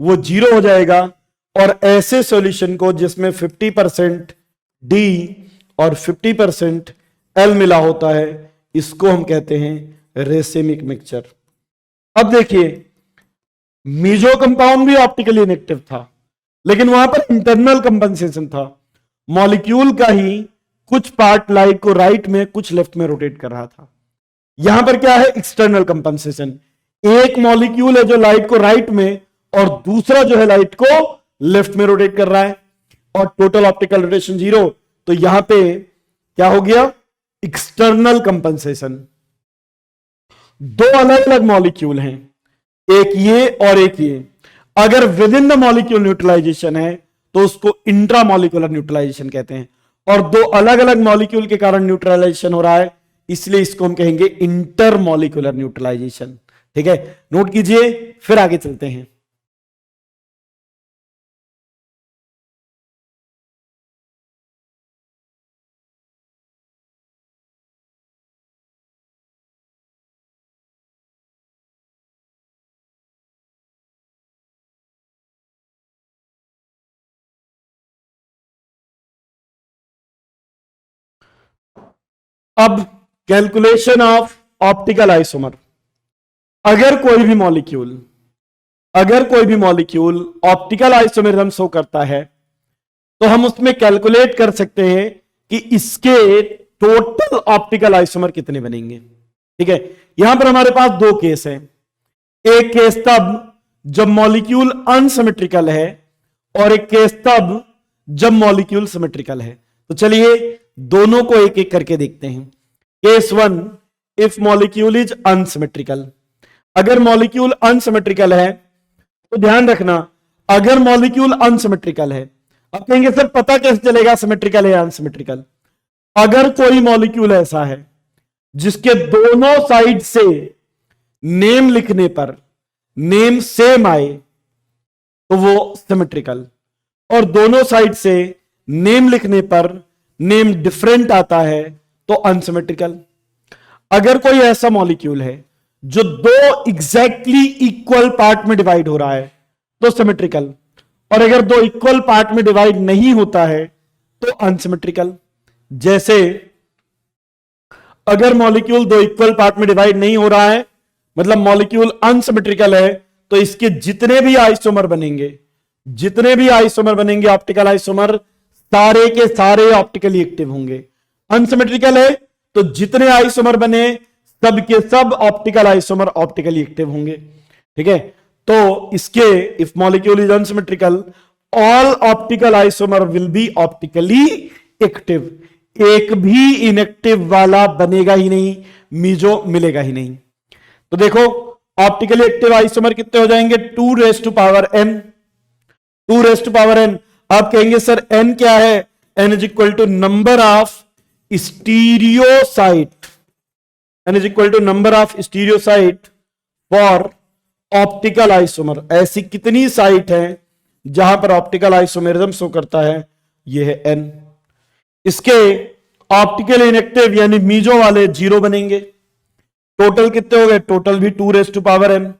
वो 0 हो जाएगा। और ऐसे सॉल्यूशन को जिसमें 50% डी और 50% एल मिला होता है, इसको हम कहते हैं रेसिमिक मिक्सचर। अब देखिए, मीजो कंपाउंड भी ऑप्टिकली इनएक्टिव था, लेकिन वहां पर इंटरनल कंपनसेशन था। मॉलिक्यूल का ही कुछ पार्ट लाइट को राइट में, कुछ लेफ्ट में रोटेट कर रहा था। यहां पर क्या है? External compensation. एक मॉलिक्यूल है जो लाइट को राइट में और दूसरा जो है लाइट को लेफ्ट में रोटेट कर रहा है, और टोटल ऑप्टिकल रोटेशन 0। तो यहां पे क्या हो गया? External compensation. दो अलग अलग मॉलिक्यूल हैं, एक ये और एक ये। अगर within the molecule neutralisation है तो उसको इंट्रा मॉलिक्यूलर न्यूट्रलाइजेशन कहते हैं, और दो अलग अलग मॉलिक्यूल के कारण न्यूट्रलाइजेशन हो रहा है, इसलिए इसको हम कहेंगे इंटर मॉलिक्यूलर न्यूट्रलाइजेशन। ठीक है, नोट कीजिए, फिर आगे चलते हैं। अब कैलकुलेशन ऑफ ऑप्टिकल आइसोमर। अगर कोई भी मॉलिक्यूल ऑप्टिकल आइसोमेरिज्म शो करता है तो हम उसमें कैलकुलेट कर सकते हैं कि इसके टोटल ऑप्टिकल आइसोमर कितने बनेंगे। ठीक है, यहां पर हमारे पास दो केस हैं। एक केस तब जब मॉलिक्यूल अनसिमेट्रिकल है, और एक केस तब जब मॉलिक्यूल सिमेट्रिकल है। तो चलिए दोनों को एक एक करके देखते हैं। Case 1, if molecule is unsymmetrical. अगर मॉलिक्यूल अनसिमेट्रिकल है तो ध्यान रखना, अगर मॉलिक्यूल अनसिमेट्रिकल है, अब कहेंगे सर पता कैसे चलेगा सिमेट्रिकल है या अनसिमेट्रिकल? अगर कोई मॉलिक्यूल ऐसा है जिसके दोनों साइड से नेम लिखने पर नेम सेम आए तो वो सिमेट्रिकल, और दोनों साइड से नेम लिखने पर नेम डिफरेंट आता है तो अनसिमेट्रिकल। अगर कोई ऐसा मॉलिक्यूल है जो दो एग्जैक्टली इक्वल पार्ट में डिवाइड हो रहा है तो सिमेट्रिकल, और अगर दो इक्वल पार्ट में डिवाइड नहीं होता है तो अनसिमेट्रिकल। जैसे अगर मॉलिक्यूल दो इक्वल पार्ट में डिवाइड नहीं हो रहा है, मतलब मॉलिक्यूल अनसिमेट्रिकल है, तो इसके जितने भी आइसोमर बनेंगे ऑप्टिकल आइसोमर, सारे के सारे ऑप्टिकली एक्टिव होंगे। अनसिमेट्रिकल है तो जितने आइसोमर बने सब के सब ऑप्टिकल आइसोमर ऑप्टिकली एक्टिव होंगे। ठीक है, तो इसके if molecule is unsymmetrical all optical isomer will be optically active. एक भी इनएक्टिव वाला बनेगा ही नहीं, मीजो मिलेगा ही नहीं। तो देखो ऑप्टिकली एक्टिव आइसोमर कितने हो जाएंगे? 2n। आप कहेंगे सर n क्या है? n is equal to number of stereosite, for optical isomer. ऐसी कितनी साइट है जहां पर ऑप्टिकल आइसोमेरिज्म शो करता है? यह है n। इसके ऑप्टिकल इनएक्टिव यानी मीजो वाले 0 बनेंगे। टोटल कितने हो गए? टोटल भी 2n।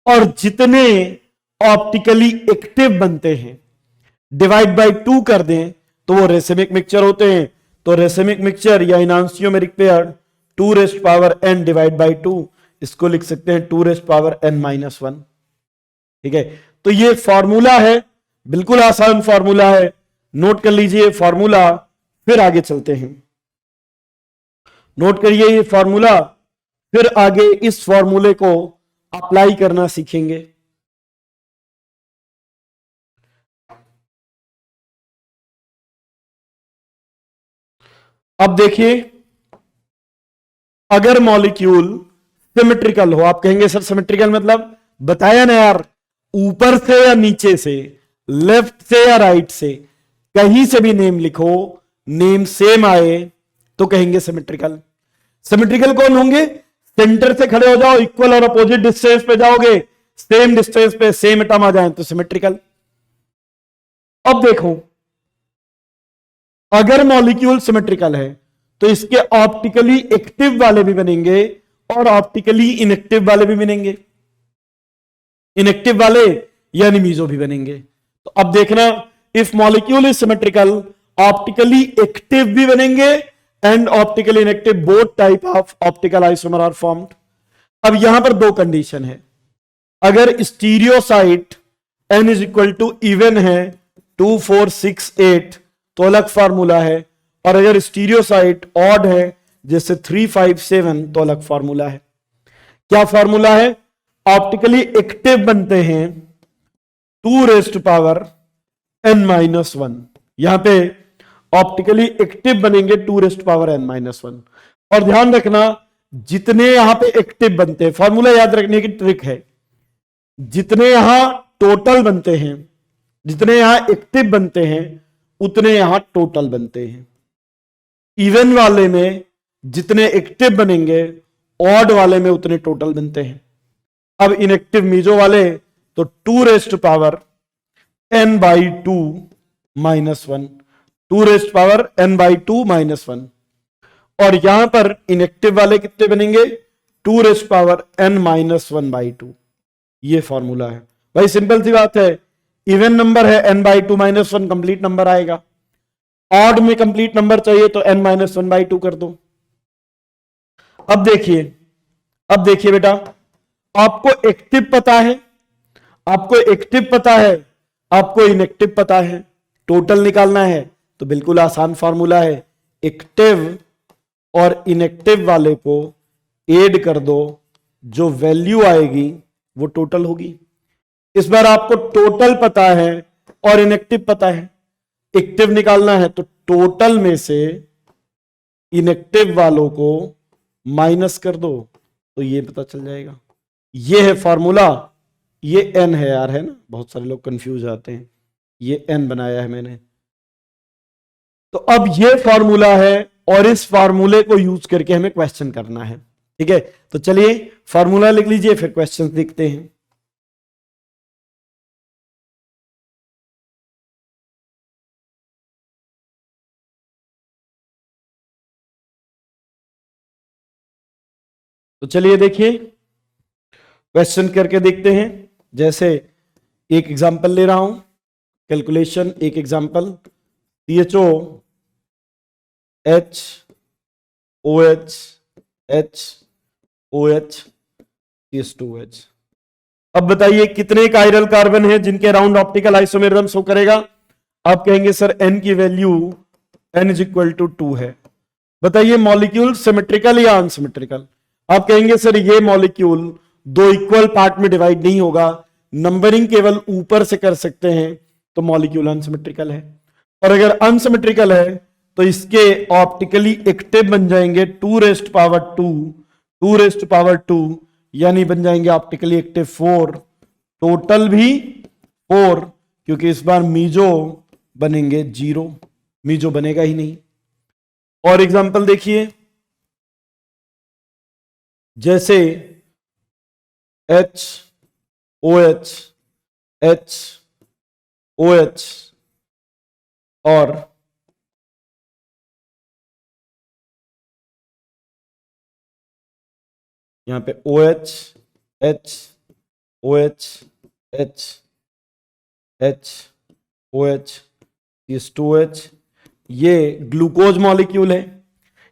और जितने ऑप्टिकली एक्टिव बनते हैं डिवाइड बाय 2 कर दें तो वो रेसिमिक मिक्सचर होते हैं। तो रेसिमिक मिक्सचर या इनांसियोमेरिक पेयर 2n डिवाइड बाय 2, इसको लिख सकते हैं 2n-1। ठीक है, तो ये फॉर्मूला है, बिल्कुल आसान फॉर्मूला है, नोट कर लीजिए फॉर्मूला, फिर आगे चलते हैं। नोट करिए ये फॉर्मूला, फिर आगे इस फॉर्मूले को अप्लाई करना सीखेंगे। अब देखिए, अगर मॉलिक्यूल सिमेट्रिकल हो, आप कहेंगे सर सिमेट्रिकल मतलब बताया ना यार, ऊपर से या नीचे से, लेफ्ट से या राइट से, कहीं से भी नेम लिखो, नेम सेम आए तो कहेंगे सिमेट्रिकल। सिमेट्रिकल कौन होंगे? सेंटर से खड़े हो जाओ, इक्वल और अपोजिट डिस्टेंस पे जाओगे, सेम डिस्टेंस पे सेम एटम आ जाए तो सिमेट्रिकल। अब देखो, अगर मॉलिक्यूल सिमेट्रिकल है तो इसके ऑप्टिकली एक्टिव वाले भी बनेंगे और ऑप्टिकली इनएक्टिव वाले भी बनेंगे। इनएक्टिव वाले यानी मीजो भी बनेंगे। तो अब देखना, if molecule is symmetrical, optically active भी बनेंगे and optically inactive, both type of optical isomer are formed. अब यहां पर दो कंडीशन है। अगर stereo site n is equal to even है 2 4 6 8 तो अलग फार्मूला है, और अगर स्टीरियो साइट ऑड है जैसे 3 5 7 तो अलग फार्मूला है। क्या फार्मूला है? ऑप्टिकली एक्टिव बनते हैं 2 रेज़ टू पावर n-1। यहां पे ऑप्टिकली एक्टिव बनेंगे 2 रेज़ टू पावर n-1। और ध्यान रखना, जितने यहां पे एक्टिव बनते हैं, फॉर्मूला याद रखने की ट्रिक है, जितने यहां टोटल बनते हैं, जितने यहां एक्टिव बनते हैं उतने यहां टोटल बनते हैं। इवन वाले में जितने एक्टिव बनेंगे, ऑड वाले में उतने टोटल बनते हैं। अब इनएक्टिव मीजो वाले तो 2 raise to power n/2 -1, 2 raise to power n/2 -1। और यहां पर इनएक्टिव वाले कितने बनेंगे? 2 रेज़ टू पावर n-1/2। ये फॉर्मूला है भाई, सिंपल सी बात है। इवन नंबर है n/2 -1, कंप्लीट नंबर आएगा। ऑड में कंप्लीट नंबर चाहिए तो n-1/2 कर दो। अब देखिए बेटा, आपको एक्टिव पता है, आपको एक्टिव पता है, आपको इनएक्टिव पता है, टोटल निकालना है तो बिल्कुल आसान फॉर्मूला है। एक्टिव और इनएक्टिव वाले को ऐड कर दो, जो वैल्यू आएगी वो टोटल होगी। इस बार आपको टोटल पता है और इनएक्टिव पता है, एक्टिव निकालना है तो टोटल में से इनएक्टिव वालों को माइनस कर दो तो ये पता चल जाएगा। ये है फॉर्मूला। ये n है यार, है ना, बहुत सारे लोग कंफ्यूज आते हैं, ये n बनाया है मैंने। तो अब ये फॉर्मूला है और इस फॉर्मूले को यूज करके हमें क्वेश्चन करना है। ठीक है, तो चलिए फॉर्मूला लिख लीजिए, फिर क्वेश्चन देखते हैं। तो चलिए देखिए, क्वेश्चन करके देखते हैं। जैसे एक एग्जांपल ले रहा हूं, कैलकुलेशन, एक example, CHO H OH H OH CH2H। अब बताइए कितने कायरल कार्बन है जिनके अराउंड ऑप्टिकल आइसोमेरिज्म शो करेगा? आप कहेंगे सर n की value n is equal to 2 है। बताइए मॉलिक्यूल सिमेट्रिकल या अनसिमेट्रिकल? आप कहेंगे सर ये मॉलिक्यूल दो इक्वल पार्ट में डिवाइड नहीं होगा, नंबरिंग केवल ऊपर से कर सकते हैं, तो मॉलिक्यूल अनसिमेट्रिकल है। और अगर अनसिमेट्रिकल है तो इसके ऑप्टिकली एक्टिव बन जाएंगे 2 raise to power 2, 2 raise to power 2, यानी बन जाएंगे ऑप्टिकली एक्टिव 4, टोटल भी 4, क्योंकि इस बार मीजो बनेंगे 0, मीजो बनेगा ही नहीं। और एग्जांपल देखिए, जैसे H OH H OH और यहां पे OH H OH H H OH CH2H, ये ग्लूकोज मॉलिक्यूल है।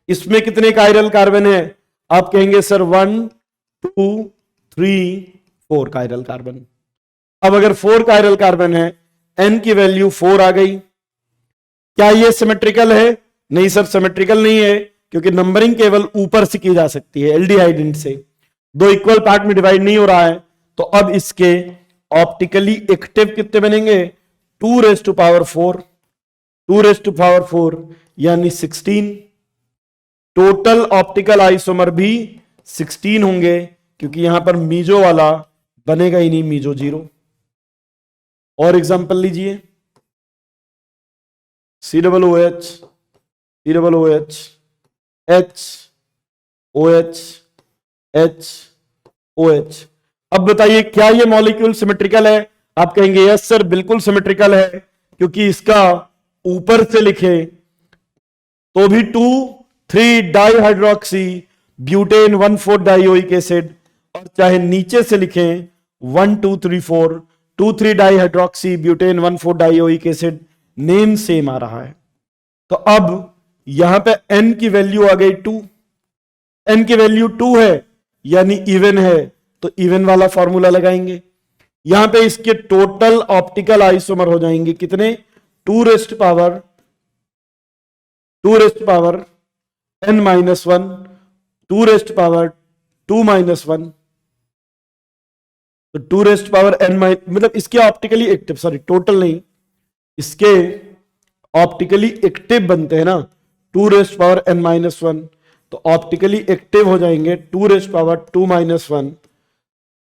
इसमें कितने कायरल कार्बन है? आप कहेंगे सर 1 2 3 4 कायरल कार्बन। अब अगर 4 कायरल कार्बन है, n की वैल्यू 4 आ गई, क्या ये सिमेट्रिकल है? नहीं सर, सिमेट्रिकल नहीं है, क्योंकि नंबरिंग केवल ऊपर से की जा सकती है, एल्डिहाइड से, दो इक्वल पार्ट में डिवाइड नहीं हो रहा है। तो अब इसके ऑप्टिकली एक्टिव कितने बनेंगे? 2 raise to power 4, 2 raise to power 4 यानी 16। टोटल ऑप्टिकल आइसोमर भी 16 होंगे, क्योंकि यहां पर मीजो वाला बनेगा ही नहीं, मीजो 0। और एग्जांपल लीजिए, COOH COOH H OH H OH। अब बताइए क्या ये मॉलिक्यूल सिमेट्रिकल है? आप कहेंगे यस सर बिल्कुल सिमेट्रिकल है, क्योंकि इसका ऊपर से लिखे तो भी 2,3 डाइहाइड्रोक्सी ब्यूटेन 1,4 डाइओइक एसिड, और चाहे नीचे से लिखें 1 2 3 4 2,3 dihydroxy butane 1,4 dioic acid, name same आ रहा है। तो अब यहां पे n की वैल्यू आ गई 2, n की वैल्यू 2 है यानी इवन है, तो इवन वाला फॉर्मूला लगाएंगे। यहां पे इसके टोटल ऑप्टिकल आइसोमर हो जाएंगे कितने? 2 rest power n minus 1, 2 rest power 2 minus 1, तो 2 रेस्ट पावर n मतलब इसके ऑप्टिकली एक्टिव, सॉरी टोटल नहीं, इसके ऑप्टिकली एक्टिव बनते हैं ना 2 रेस्ट पावर n माइनस 1, तो ऑप्टिकली एक्टिव हो जाएंगे 2 rest power 2 minus 1,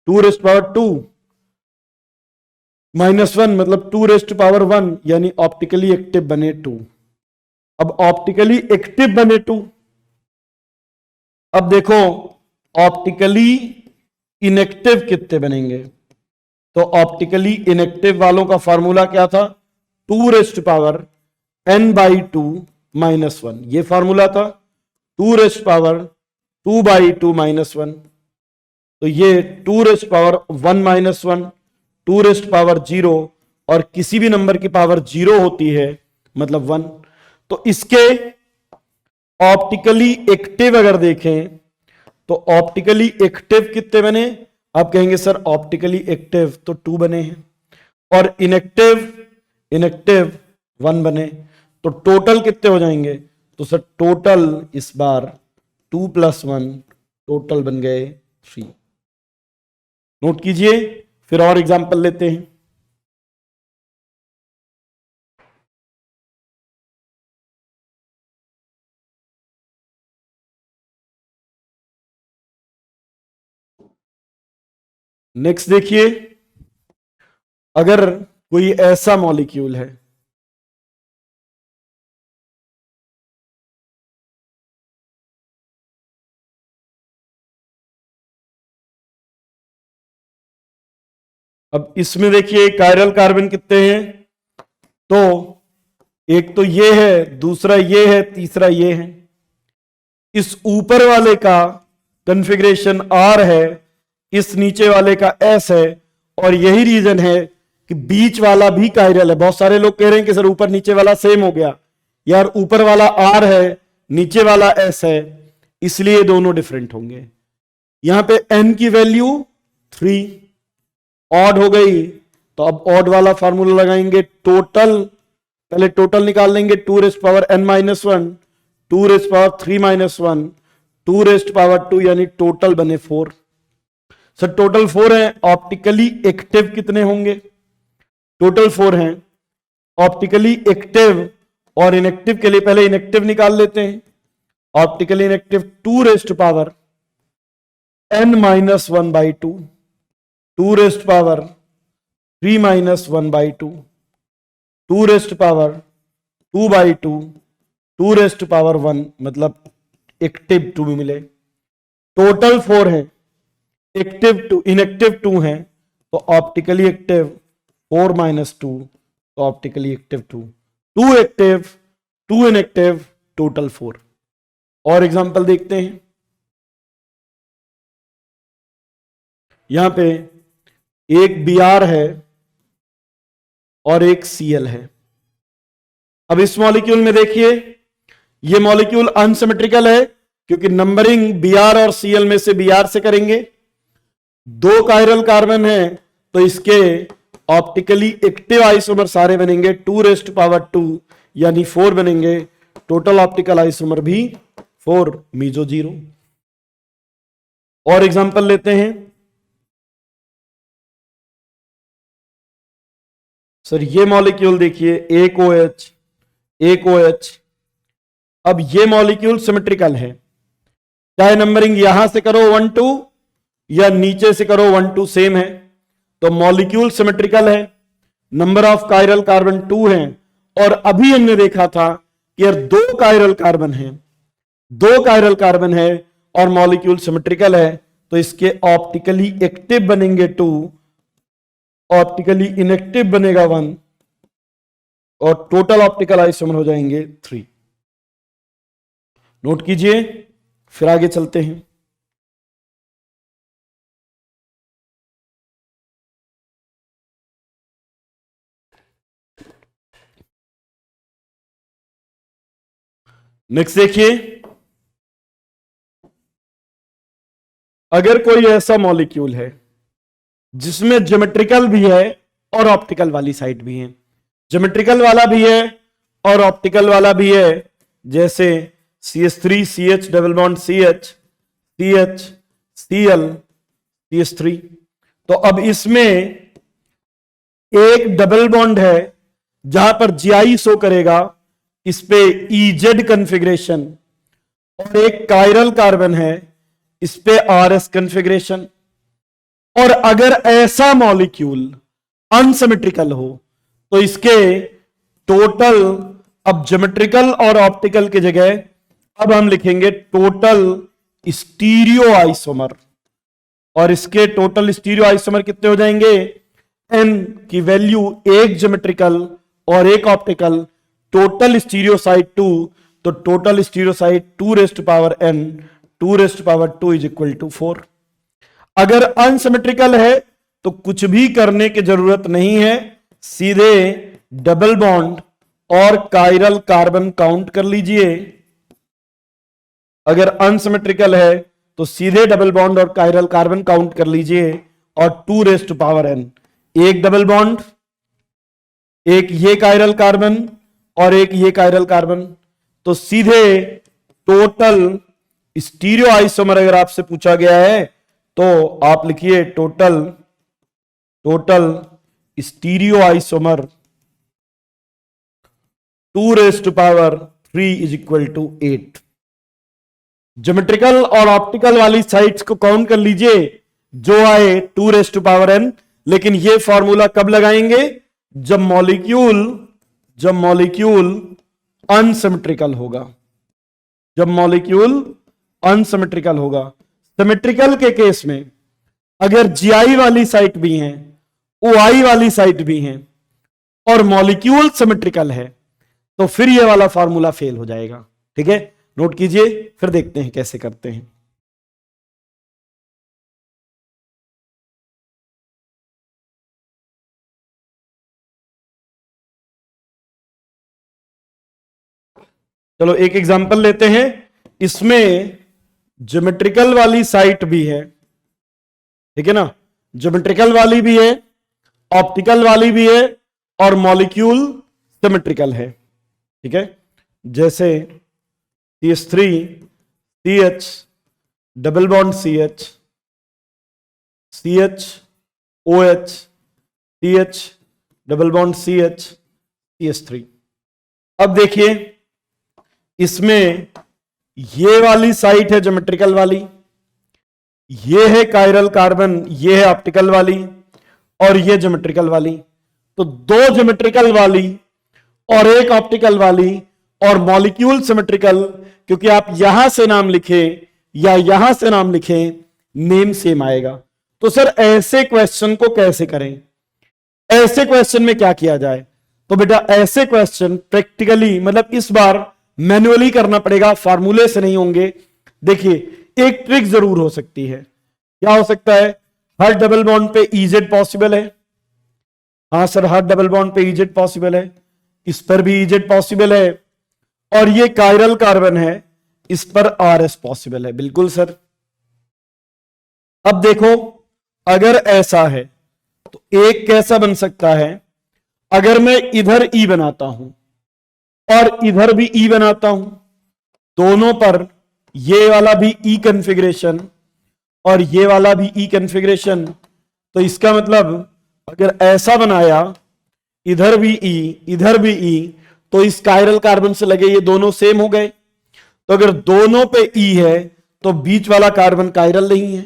2 rest power 2 minus 1 मतलब 2 रेस्ट पावर 1, यानी ऑप्टिकली एक्टिव बने 2। अब ऑप्टिकली एक्टिव बने 2, अब देखो ऑप्टिकली इनएक्टिव कितने बनेंगे? तो ऑप्टिकली इनएक्टिव वालों का फॉर्मूला क्या था? 2 rest power n by 2 minus 1, ये फॉर्मूला था। 2 रेस्ट पावर 2 बाई 2 माइनस 1, तो ये 2 rest power 1 minus 1, 2 rest power 0, और किसी भी नंबर की पावर 0 होती है मतलब 1। तो इसके ऑप्टिकली एक्टिव अगर देखें तो ऑप्टिकली एक्टिव कितने बने? आप कहेंगे सर ऑप्टिकली एक्टिव तो 2 बने हैं, और इनएक्टिव 1 बने, तो टोटल कितने हो जाएंगे? तो सर टोटल इस बार 2 + 1 टोटल बन गए 3। नोट कीजिए, फिर और एग्जांपल लेते हैं। नेक्स्ट देखिए, अगर कोई ऐसा मॉलिक्यूल है अब इसमें देखिए कायरल कार्बन कितने हैं? तो एक तो ये है, दूसरा ये है, तीसरा ये है। इस ऊपर वाले का कॉन्फ़िगरेशन R है, इस नीचे वाले का S है, और यही रीजन है कि बीच वाला भी कायरल है। बहुत सारे लोग कह रहे हैं कि सर ऊपर नीचे वाला सेम हो गया। यार ऊपर वाला R है, नीचे वाला S है, इसलिए दोनों डिफरेंट होंगे। यहां पे n की वैल्यू 3 ऑड हो गई, तो अब ऑड वाला फॉर्मूला लगाएंगे। टोटल पहले टोटल निकाल लेंगे, 2 rest power n minus 1, 2 rest power 3 minus 1, 2 rest power 2, यानी टोटल बने 4। सर टोटल 4 है, ऑप्टिकली एक्टिव कितने होंगे? टोटल 4 हैं, ऑप्टिकली एक्टिव और इनएक्टिव के लिए पहले इनएक्टिव निकाल लेते हैं। Optically inactive 2 rest power n minus 1 by 2, 2 rest power 3 minus 1 by 2, 2 rest power 2 by 2, 2 rest power 1, मतलब एक्टिव 2 भी मिले। टोटल 4 है, एक्टिव 2 इनएक्टिव 2 है, तो ऑप्टिकली एक्टिव 4 माइनस 2, तो optically active 2, 2 active 2 inactive, total 4। और एग्जांपल देखते हैं। यहां पे एक Br है और एक Cl है। अब इस मॉलिक्यूल में देखिए, ये मॉलिक्यूल अनसिमेट्रिकल है क्योंकि नंबरिंग Br और Cl में से Br से करेंगे। 2 कायरल कार्बन है तो इसके ऑप्टिकली एक्टिव आइसोमर सारे बनेंगे 2 रेस्ट पावर 2, यानी 4 बनेंगे। टोटल ऑप्टिकल आइसोमर भी 4, मीजो 0। और एग्जांपल लेते हैं। सर ये मॉलिक्यूल देखिए, एक OH एक OH। अब ये मॉलिक्यूल सिमेट्रिकल है, चाहे नंबरिंग यहां से करो 1 2 या नीचे से करो 1 2 सेम है, तो मॉलिक्यूल सिमेट्रिकल है। नंबर ऑफ कायरल कार्बन 2 है, और अभी हमने देखा था कि यार 2 कायरल कार्बन हैं दो कायरल कार्बन है और मॉलिक्यूल सिमेट्रिकल है, तो इसके ऑप्टिकली एक्टिव बनेंगे 2, ऑप्टिकली इनएक्टिव बनेगा 1 और टोटल ऑप्टिकल आइसोमर हो जाएंगे 3। नोट कीजिए, फिर आगे चलते हैं। नेक्स्ट देखिए, अगर कोई ऐसा मॉलिक्यूल है जिसमें ज्योमेट्रिकल भी है और ऑप्टिकल वाली साइड भी है, ज्योमेट्रिकल वाला भी है और ऑप्टिकल वाला भी है, जैसे CH3 CH double bond CH CH Cl CH3, तो अब इसमें एक डबल बॉन्ड है जहां पर GI शो करेगा, इस पे EZ कॉन्फ़िगरेशन, और एक कायरल कार्बन है, इस पे RS कॉन्फ़िगरेशन। और अगर ऐसा मॉलिक्यूल अनसिमेट्रिकल हो तो इसके टोटल, अब ज्योमेट्रिकल और ऑप्टिकल की जगह अब हम लिखेंगे टोटल स्टीरियो आइसोमर, और इसके टोटल स्टीरियो आइसोमर कितने हो जाएंगे? n की वैल्यू, एक ज्योमेट्रिकल और एक ऑप्टिकल, टोटल स्टीरियो साइड 2, तो total stereo side 2 raise to power n, 2 raise to power 2 is equal to 4। अगर अनसिमेट्रिकल है तो कुछ भी करने की जरूरत नहीं है, सीधे डबल बॉन्ड और कायरल कार्बन काउंट कर लीजिए। अगर अनसिमेट्रिकल है तो सीधे डबल बॉन्ड और कायरल कार्बन काउंट कर लीजिए, और 2 रेज़ टू पावर n, एक डबल बॉन्ड, एक ये कायरल कार्बन और एक ये कायरल कार्बन, तो सीधे टोटल स्टीरियो आइसोमर अगर आपसे पूछा गया है तो आप लिखिए total stereo isomer 2 raise to power 3 is equal to 8। Geometrical और ऑप्टिकल वाली साइड्स को काउंट कर लीजिए, जो आए 2 रेज़ टू पावर n, लेकिन ये फॉर्मूला कब लगाएंगे? जब मॉलिक्यूल अनसिमेट्रिकल होगा, जब मॉलिक्यूल अनसिमेट्रिकल होगा। सिमेट्रिकल के केस में अगर GI वाली साइट भी है, OI वाली साइट भी है और मॉलिक्यूल सिमेट्रिकल है, तो फिर ये वाला फॉर्मूला फेल हो जाएगा। ठीक है, नोट कीजिए, फिर देखते हैं कैसे करते हैं। चलो एक एग्जांपल लेते हैं, इसमें ज्योमेट्रिकल वाली साइट भी है, ठीक है ना, ज्योमेट्रिकल वाली भी है, ऑप्टिकल वाली भी है, और मॉलिक्यूल सिमेट्रिकल है। ठीक है, जैसे CH3 CH double bond CH CH OH CH double bond CH CH3। अब देखिए, इसमें ये वाली साइट है ज्योमेट्रिकल वाली, ये है कायरल कार्बन, ये है ऑप्टिकल वाली, और ये ज्योमेट्रिकल वाली। तो दो ज्योमेट्रिकल वाली और एक ऑप्टिकल वाली और मॉलिक्यूल सिमेट्रिकल, क्योंकि आप यहां से नाम लिखे या यहां से नाम लिखें, नेम सेम आएगा। तो सर ऐसे क्वेश्चन को कैसे करें? ऐसे क्वेश्चन में क्या किया जाए? तो बेटा ऐसे क्वेश्चन प्रैक्टिकली, मतलब इस बार मैन्युअली करना पड़ेगा, फार्मूले से नहीं होंगे। देखिए, एक ट्रिक जरूर हो सकती है। क्या हो सकता है? हर डबल बॉन्ड पे EZ पॉसिबल है। हाँ सर, हर डबल बॉन्ड पे EZ पॉसिबल है, इस पर भी EZ पॉसिबल है, और ये कायरल कार्बन है, इस पर RS पॉसिबल है। बिल्कुल सर। अब देखो, अगर ऐसा है तो एक कैसा बन सकता है? अगर मैं इधर E बनाता हूं और इधर भी E बनाता हूं, दोनों पर ये वाला भी E कॉन्फ़िगरेशन और ये वाला भी E कॉन्फ़िगरेशन, तो इसका मतलब अगर ऐसा बनाया, इधर भी E इधर भी E, तो इस कायरल कार्बन से लगे ये दोनों सेम हो गए। तो अगर दोनों पे E है तो बीच वाला कार्बन कायरल नहीं है,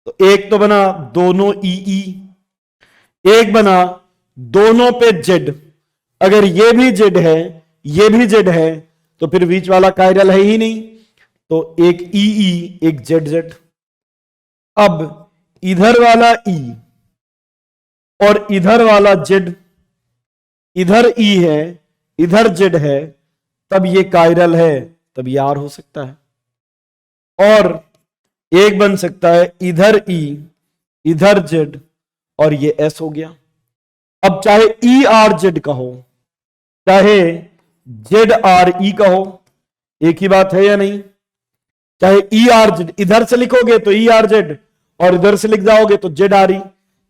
तो एक तो बना दोनों EE, एक बना दोनों पे Z। अगर ये भी Z है, ये भी Z है, तो फिर बीच वाला कायरल है ही नहीं। तो एक ई एक जेड जेड। अब इधर वाला ई और इधर वाला जेड, इधर ई है इधर जेड है, तब ये कायरल है, तब ये आर हो सकता है। और एक बन सकता है इधर ई इधर जेड और ये एस हो गया। अब चाहे ई आर जेड कहो चाहे जेड आर ई कहो, एक ही बात है या नहीं? चाहे ई आर जेड इधर से लिखोगे तो ई आर जेड और इधर से लिख जाओगे तो जेड आर ई,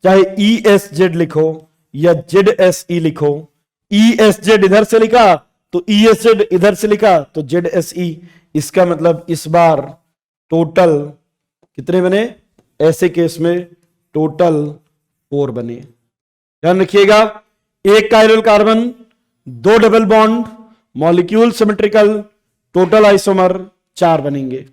चाहे ई एस जेड लिखो या जेड एस ई लिखो, ई एस जेड इधर से लिखा तो ई एस जेड इधर से लिखा तो जेड एस ई। इसका मतलब इस बार टोटल कितने बने? ऐसे केस में टोटल 4 बने। ध्यान रखिएगा, एक chiral carbon, 2 double bond, molecule symmetrical, total isomer 4 बनेंगे।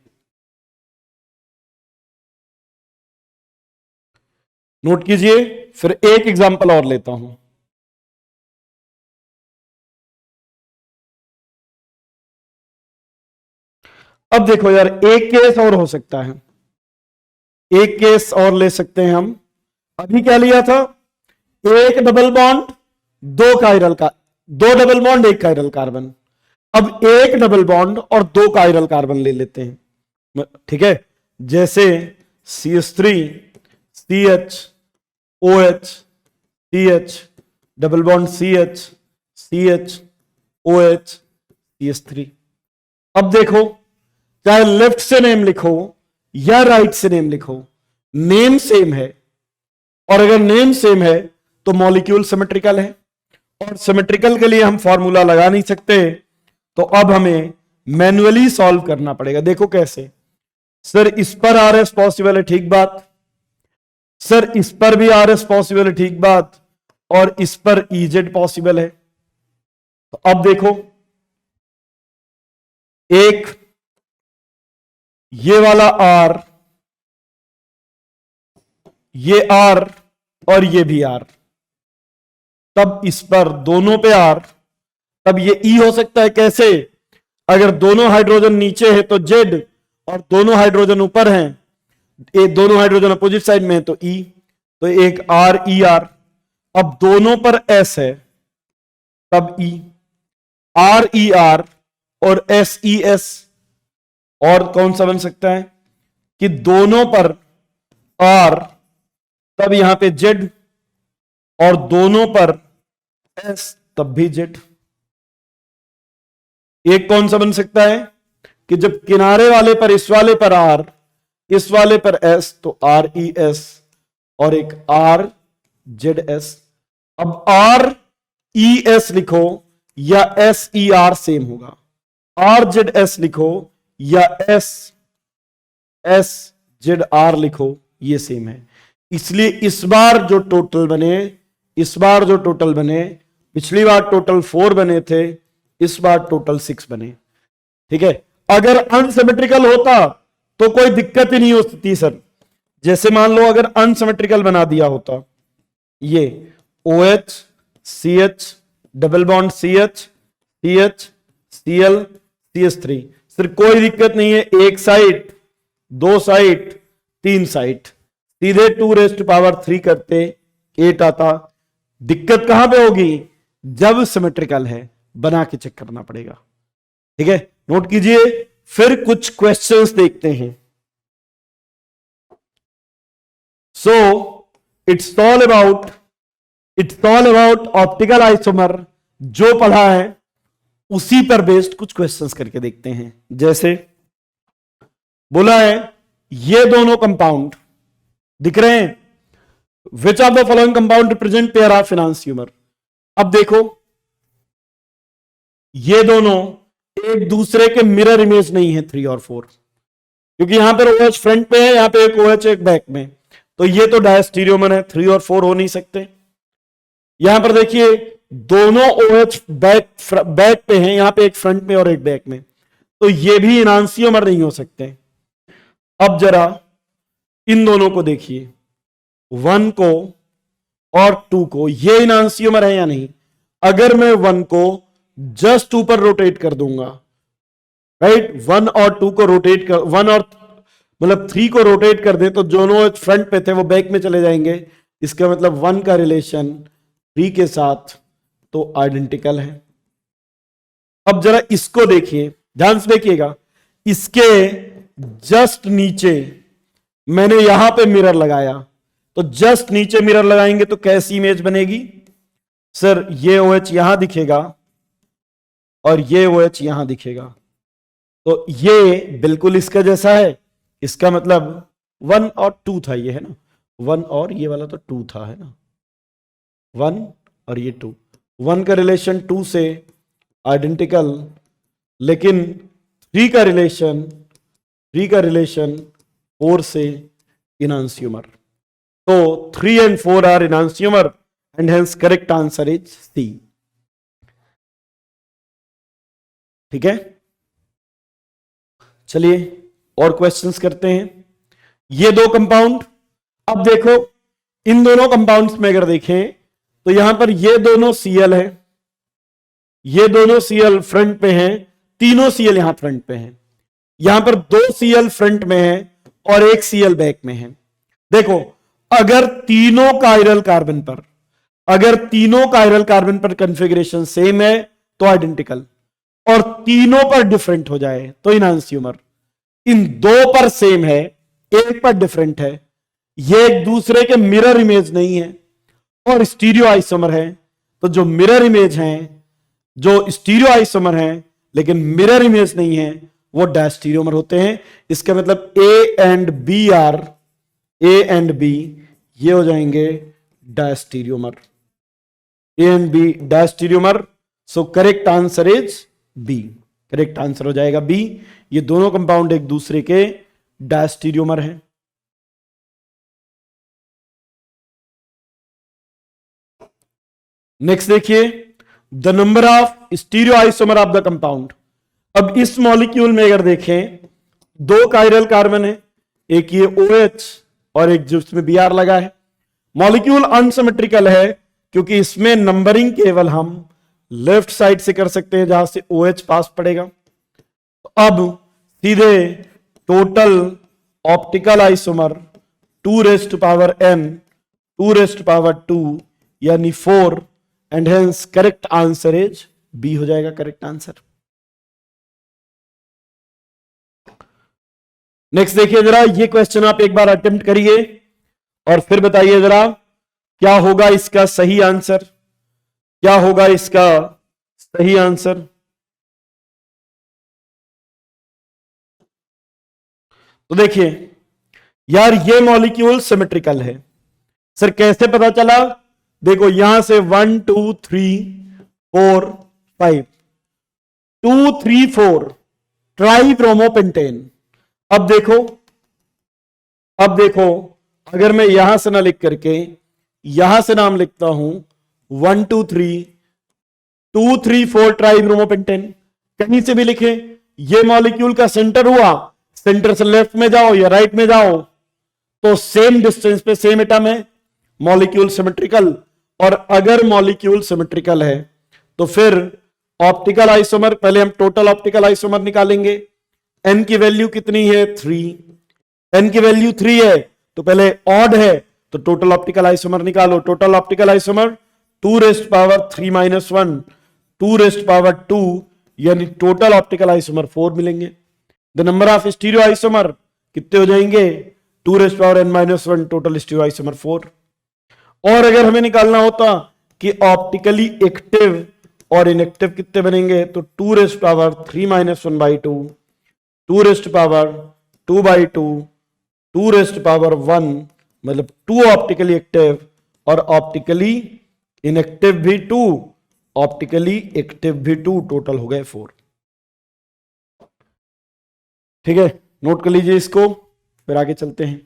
नोट कीजिए, फिर एक एग्जांपल और लेता हूं। अब देखो यार, एक केस और हो सकता है, एक केस और ले सकते हैं हम। अभी क्या लिया था? एक डबल बॉन्ड, 2 कायरल का, 2 डबल बॉन्ड 1 कायरल कार्बन। अब एक डबल बॉन्ड और 2 कायरल कार्बन ले लेते हैं, ठीक है? जैसे CH3 CH OH CH double bond CH CH OH CH3। अब देखो, चाहे लेफ्ट से नेम लिखो या राइट से नेम लिखो, नेम सेम है। और अगर नेम सेम है तो मॉलिक्यूल सिमेट्रिकल है, और सिमेट्रिकल के लिए हम फॉर्मूला लगा नहीं सकते, तो अब हमें मैन्युअली सॉल्व करना पड़ेगा। देखो कैसे? सर इस पर आर एस पॉसिबल है, ठीक बात। सर इस पर भी आर एस पॉसिबल है, ठीक बात। और इस पर इजेड पॉसिबल है। तो अब देखो, एक ये वाला आर, ये आर और ये भी आर, तब इस पर दोनों पे आर, तब ये ई हो सकता है। कैसे? अगर दोनों हाइड्रोजन नीचे है तो जेड और दोनों हाइड्रोजन ऊपर हैं, ये दोनों हाइड्रोजन अपोजिट साइड में है तो ई, तो एक आर ई आर। अब दोनों पर एस है तब ई, आर ई आर और एस ई एस। और कौन सा बन सकता है कि दोनों पर आर तब यहां पे जेड और दोनों पर एस तब भी जेड। एक कौन सा बन सकता है कि जब किनारे वाले पर इस वाले पर आर इस वाले पर एस तो आर ई एस और एक आर जेड एस। अब आर ई एस लिखो या एस ई आर सेम होगा, आर जेड एस लिखो या एस एस जेड आर लिखो ये सेम है। इसलिए इस बार जो टोटल बने, पिछली बार टोटल 4 बने थे, इस बार टोटल 6 बने। ठीक है, अगर अनसिमेट्रिकल होता तो कोई दिक्कत ही नहीं होती सर। जैसे मान लो अगर अनसिमेट्रिकल बना दिया होता, ये OH CH double bond CH CH Cl CH3, sir कोई दिक्कत नहीं है, एक साइड 2 साइड 3 साइड, सीधे 2⁻³ करते 8 आता। दिक्कत कहां पे होगी? जब सिमेट्रिकल है, बना के चेक करना पड़ेगा। ठीक है, नोट कीजिए। फिर कुछ क्वेश्चंस देखते हैं। So it's all about optical isomer. जो पढ़ा है उसी पर बेस्ड कुछ क्वेश्चंस करके देखते हैं। जैसे बोला है ये दोनों कंपाउंड दिख रहे हैं, which of the following compound represent pair of enantiomer. अब देखो ये दोनों एक दूसरे के मिरर इमेज नहीं है 3 और 4, क्योंकि यहां पर OH फ्रंट पे है, यहां पे एक OH एक बैक में, तो ये तो डायस्टीरियोमर है, 3 और 4 हो नहीं सकते। यहां पर देखिए दोनों OH बैक पे हैं, यहां पे एक फ्रंट में और एक बैक में, तो ये भी एनांसियोमर नहीं हो सकते। अब जरा इन दोनों को देखिए, 1 को और 2 को, ये एनांसियोमर है या नहीं? अगर मैं 1 को जस्ट ऊपर रोटेट कर दूंगा राइट। 1 और 2 को रोटेट कर, 1 और मतलब 3 को रोटेट कर दे तो दोनों फ्रंट पे थे वो बैक में चले जाएंगे। इसका मतलब 1 का रिलेशन 3 के साथ तो आइडेंटिकल है। अब जरा इसको देखिए, ध्यान से देखिएगा, इसके जस्ट नीचे मैंने यहां पे मिरर लगाया, तो जस्ट नीचे मिरर लगाएंगे तो कैसी इमेज बनेगी सर? ये OH यहां दिखेगा और ये OH यहां दिखेगा, तो ये बिल्कुल इसका जैसा है। इसका मतलब 1 और 2 था, ये है ना 1 और ये वाला तो 2 था, है ना 1 और ये 2, 1 का रिलेशन 2 से आइडेंटिकल, लेकिन 3 का रिलेशन 4 से इनांसियोमर। तो 3 and 4 are enantiomer and hence correct answer is C. ठीक है, चलिए और क्वेश्चंस करते हैं। ये दो कंपाउंड, अब देखो इन दोनों कंपाउंड्स में अगर देखें तो यहां पर ये दोनों Cl है, ये दोनों Cl फ्रंट पे हैं, तीनों Cl यहां फ्रंट पे हैं। यहां पर 2 Cl फ्रंट में है और 1 Cl बैक में है। देखो अगर तीनों कायरल कार्बन पर कॉन्फ़िगरेशन सेम है तो आइडेंटिकल, और तीनों पर डिफरेंट हो जाए तो इनांसियोमर। इन 2 पर सेम है, 1 पर डिफरेंट है, ये एक दूसरे के मिरर इमेज नहीं है और स्टीरियो आइसोमर है। तो जो मिरर इमेज हैं, जो स्टीरियो आइसोमर हैं लेकिन मिरर इमेज नहीं है, वो डायस्टीरियोमर होते हैं। इसका मतलब ए एंड बी ये हो जाएंगे diastereomer, A and B diastereomer. So correct answer is B, correct answer हो जाएगा बी। ये दोनों कंपाउंड एक दूसरे के डायस्टीरियोमर हैं। नेक्स्ट देखिए, the number of stereo isomer of the compound. अब इस मॉलिक्यूल में अगर देखें 2 कायरल कार्बन है, एक ये OH और एक जिसमें Br लगा है। मॉलिक्यूल अनसिमेट्रिकल है क्योंकि इसमें नंबरिंग केवल हम लेफ्ट साइड से कर सकते हैं जहां से OH पास पड़ेगा। अब सीधे टोटल ऑप्टिकल आइसोमर 2n 2 यानी 4 and hence correct answer is B हो जाएगा करेक्ट आंसर। नेक्स्ट देखिए जरा, ये क्वेश्चन आप एक बार अटेम्प्ट करिए और फिर बताइए जरा क्या होगा इसका सही आंसर, क्या होगा इसका सही आंसर। तो देखिए यार ये मॉलिक्यूल सिमेट्रिकल है। सर कैसे पता चला? देखो यहां से 1 2 3 4 5 2 3 4 ट्राइब्रोमोपेंटेन। अब देखो अगर मैं यहां से ना लिख करके यहां से नाम लिखता हूं 1 2 3 4 ट्राइब्रोमोपेंटेन, कहीं से भी लिखे, ये मॉलिक्यूल का सेंटर हुआ, सेंटर से लेफ्ट में जाओ या राइट में जाओ तो सेम डिस्टेंस पे सेम एटम है, मॉलिक्यूल सिमेट्रिकल। और अगर मॉलिक्यूल सिमेट्रिकल है तो फिर ऑप्टिकल आइसोमर, पहले हम टोटल ऑप्टिकल आइसोमर निकालेंगे। n की वैल्यू कितनी है? 3। n की वैल्यू 3 है तो पहले ऑड है तो टोटल ऑप्टिकल आइसोमर निकालो। टोटल ऑप्टिकल आइसोमर 2⁻³ 2⁻², यानी टोटल ऑप्टिकल आइसोमर 4 मिलेंगे। The number of stereo isomer कितने हो जाएंगे? 2⁻n-1 total stereo isomer 4। और अगर हमें निकालना होता कि ऑप्टिकली एक्टिव और इनएक्टिव कितने बनेंगे तो 2⁻³ 2⁻², 2⁻1, मतलब 2 ऑप्टिकली एक्टिव और ऑप्टिकली इनएक्टिव भी 2, ऑप्टिकली एक्टिव भी 2, टोटल हो गए 4। ठीक है, नोट कर लीजिए इसको, फिर आगे चलते हैं।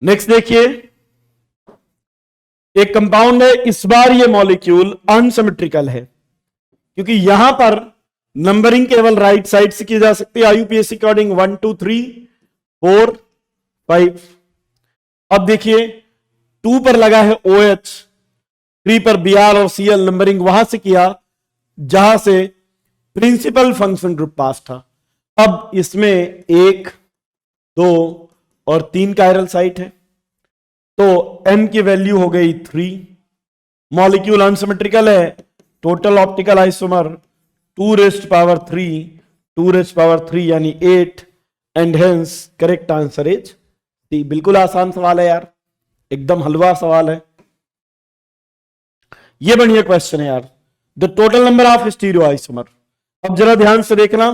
नेक्स्ट देखिए, एक कंपाउंड है, इस बार ये मॉलिक्यूल अनसिमेट्रिकल है क्योंकि यहां पर नंबरिंग केवल राइट साइड से की जा सकती है आईयूपीएसी अकॉर्डिंग 1 2 3 4 5। अब देखिए 2 पर लगा है OH, 3 पर Br और Cl, नंबरिंग वहां से किया जहां से प्रिंसिपल फंक्शन ग्रुप पास था। अब इसमें 1 2 और 3 कायरल साइट है, तो n की वैल्यू हो गई 3। मॉलिक्यूल अनसिमेट्रिकल है, टोटल ऑप्टिकल आइसोमर 2⁻³ यानी 8, and hence correct answer is C. बिल्कुल आसान सवाल है यार, एकदम हलवा सवाल है। ये बढ़िया क्वेश्चन है यार। The total number of stereo isomer. अब जरा ध्यान से देखना,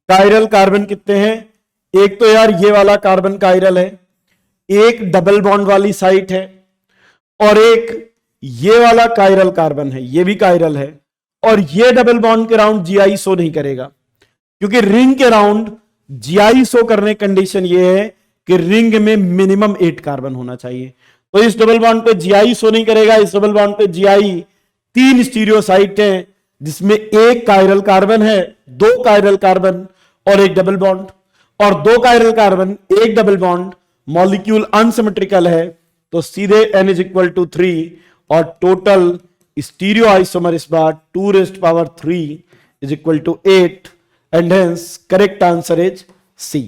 कायरल कार्बन कितने हैं? एक तो यार ये वाला कार्बन कायरल है, एक डबल बॉन्ड वाली साइट है, और एक ये वाला कायरल कार्बन है, ये भी कायरल है, और ये डबल बॉन्ड के राउंड जीआई शो नहीं करेगा, क्योंकि रिंग के राउंड जीआई शो करने कंडीशन ये है कि रिंग में मिनिमम 8 कार्बन होना चाहिए। तो इस डबल बॉन्ड पे जीआई शो नहीं करेगा। इस डबल बॉन्ड पे जीआई 3 स्टीरियो साइट है, जिसमें एक कायरल कार्बन है, 2 कायरल कार्बन और एक डबल बॉन्ड, और 2 कायरल कार्बन एक डबल बॉन्ड, मॉलिक्यूल अनसिमेट्रिकल है, तो सीधे n इज इक्वल टू 3 और टोटल स्टीरियो आइसोमर इस बार 2⁻³ is equal to 8, and hence correct answer is C.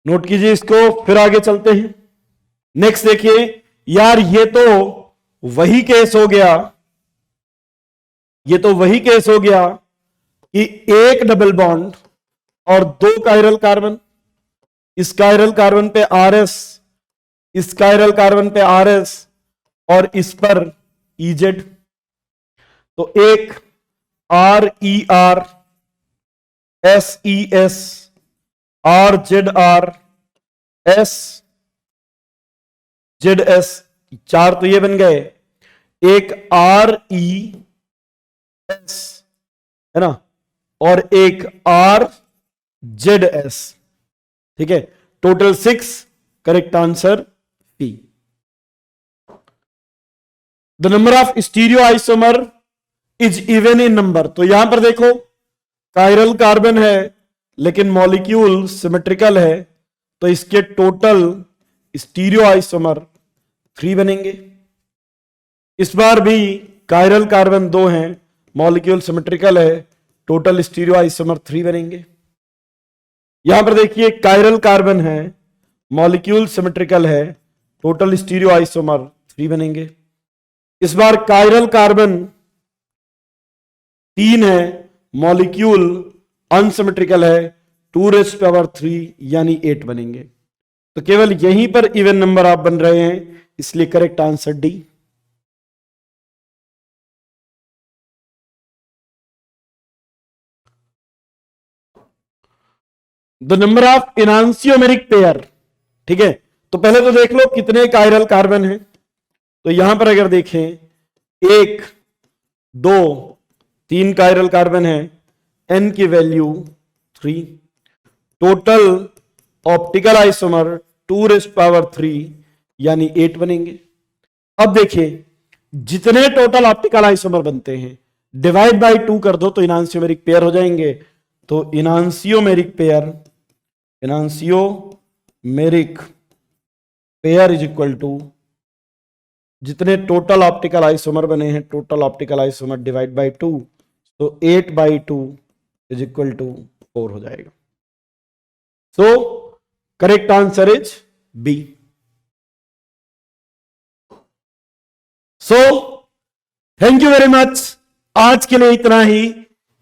Note कीजिए इसको, फिर आगे चलते हैं। नेक्स्ट देखिए यार, ये तो वही केस हो गया, ये तो वही केस हो गया कि एक डबल बॉन्ड और 2 कायरल कार्बन, इस कायरल कार्बन पे RS, इस कायरल कार्बन पे RS और इस पर EZ, तो एक RER SES RZR SZS, 4 तो ये बन गए, एक RES है ना, और एक RZS, ठीक है, total 6, correct answer P। The number of stereo isomer is even in number. तो यहां पर देखो कायरल कार्बन है लेकिन मॉलिक्यूल सिमेट्रिकल है, तो इसके टोटल स्टीरियो आइसोमर 3 बनेंगे। इस बार भी कायरल कार्बन 2 हैं, मॉलिक्यूल सिमेट्रिकल है, टोटल स्टीरियो आइसोमर 3 बनेंगे। यहां पर देखिए कायरल कार्बन है, मॉलिक्यूल सिमेट्रिकल है, टोटल स्टीरियो आइसोमर 3 बनेंगे। इस बार कायरल कार्बन 3 है, मॉलिक्यूल अनसिमेट्रिकल है, 2⁻³ यानी 8 बनेंगे। तो केवल यहीं पर इवन नंबर आप बन रहे हैं, इसलिए correct answer D. The number of enantiomeric pair, ठीक है, तो पहले तो देख लो कितने कायरल कार्बन हैं। तो यहां पर अगर देखें 1 2 3 कायरल कार्बन है, n की वैल्यू 3, टोटल ऑप्टिकल आइसोमर 2⁻³ यानी 8 बनेंगे। अब देखिए जितने टोटल ऑप्टिकल आइसोमर बनते हैं डिवाइड बाय 2 कर दो तो इनांसियोमेरिक पेयर हो जाएंगे। तो enantiomeric pair is equal to जितने टोटल ऑप्टिकल आइसोमर बने हैं, total optical isomer divide by 2, तो 8/2 इज इक्वल टू 4 हो जाएगा। So correct answer is B. So thank you very much, आज के लिए इतना ही।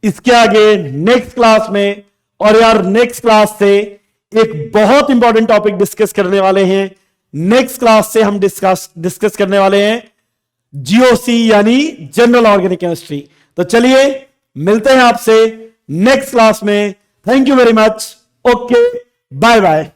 इसके आगे नेक्स्ट क्लास में, और यार नेक्स्ट क्लास से एक बहुत इंपॉर्टेंट टॉपिक डिस्कस करने वाले हैं। नेक्स्ट क्लास से हम डिस्कस करने वाले हैं जीओसी यानी जनरल ऑर्गेनिक केमिस्ट्री। तो चलिए मिलते हैं आपसे नेक्स्ट क्लास में। Thank you very much, okay, bye bye.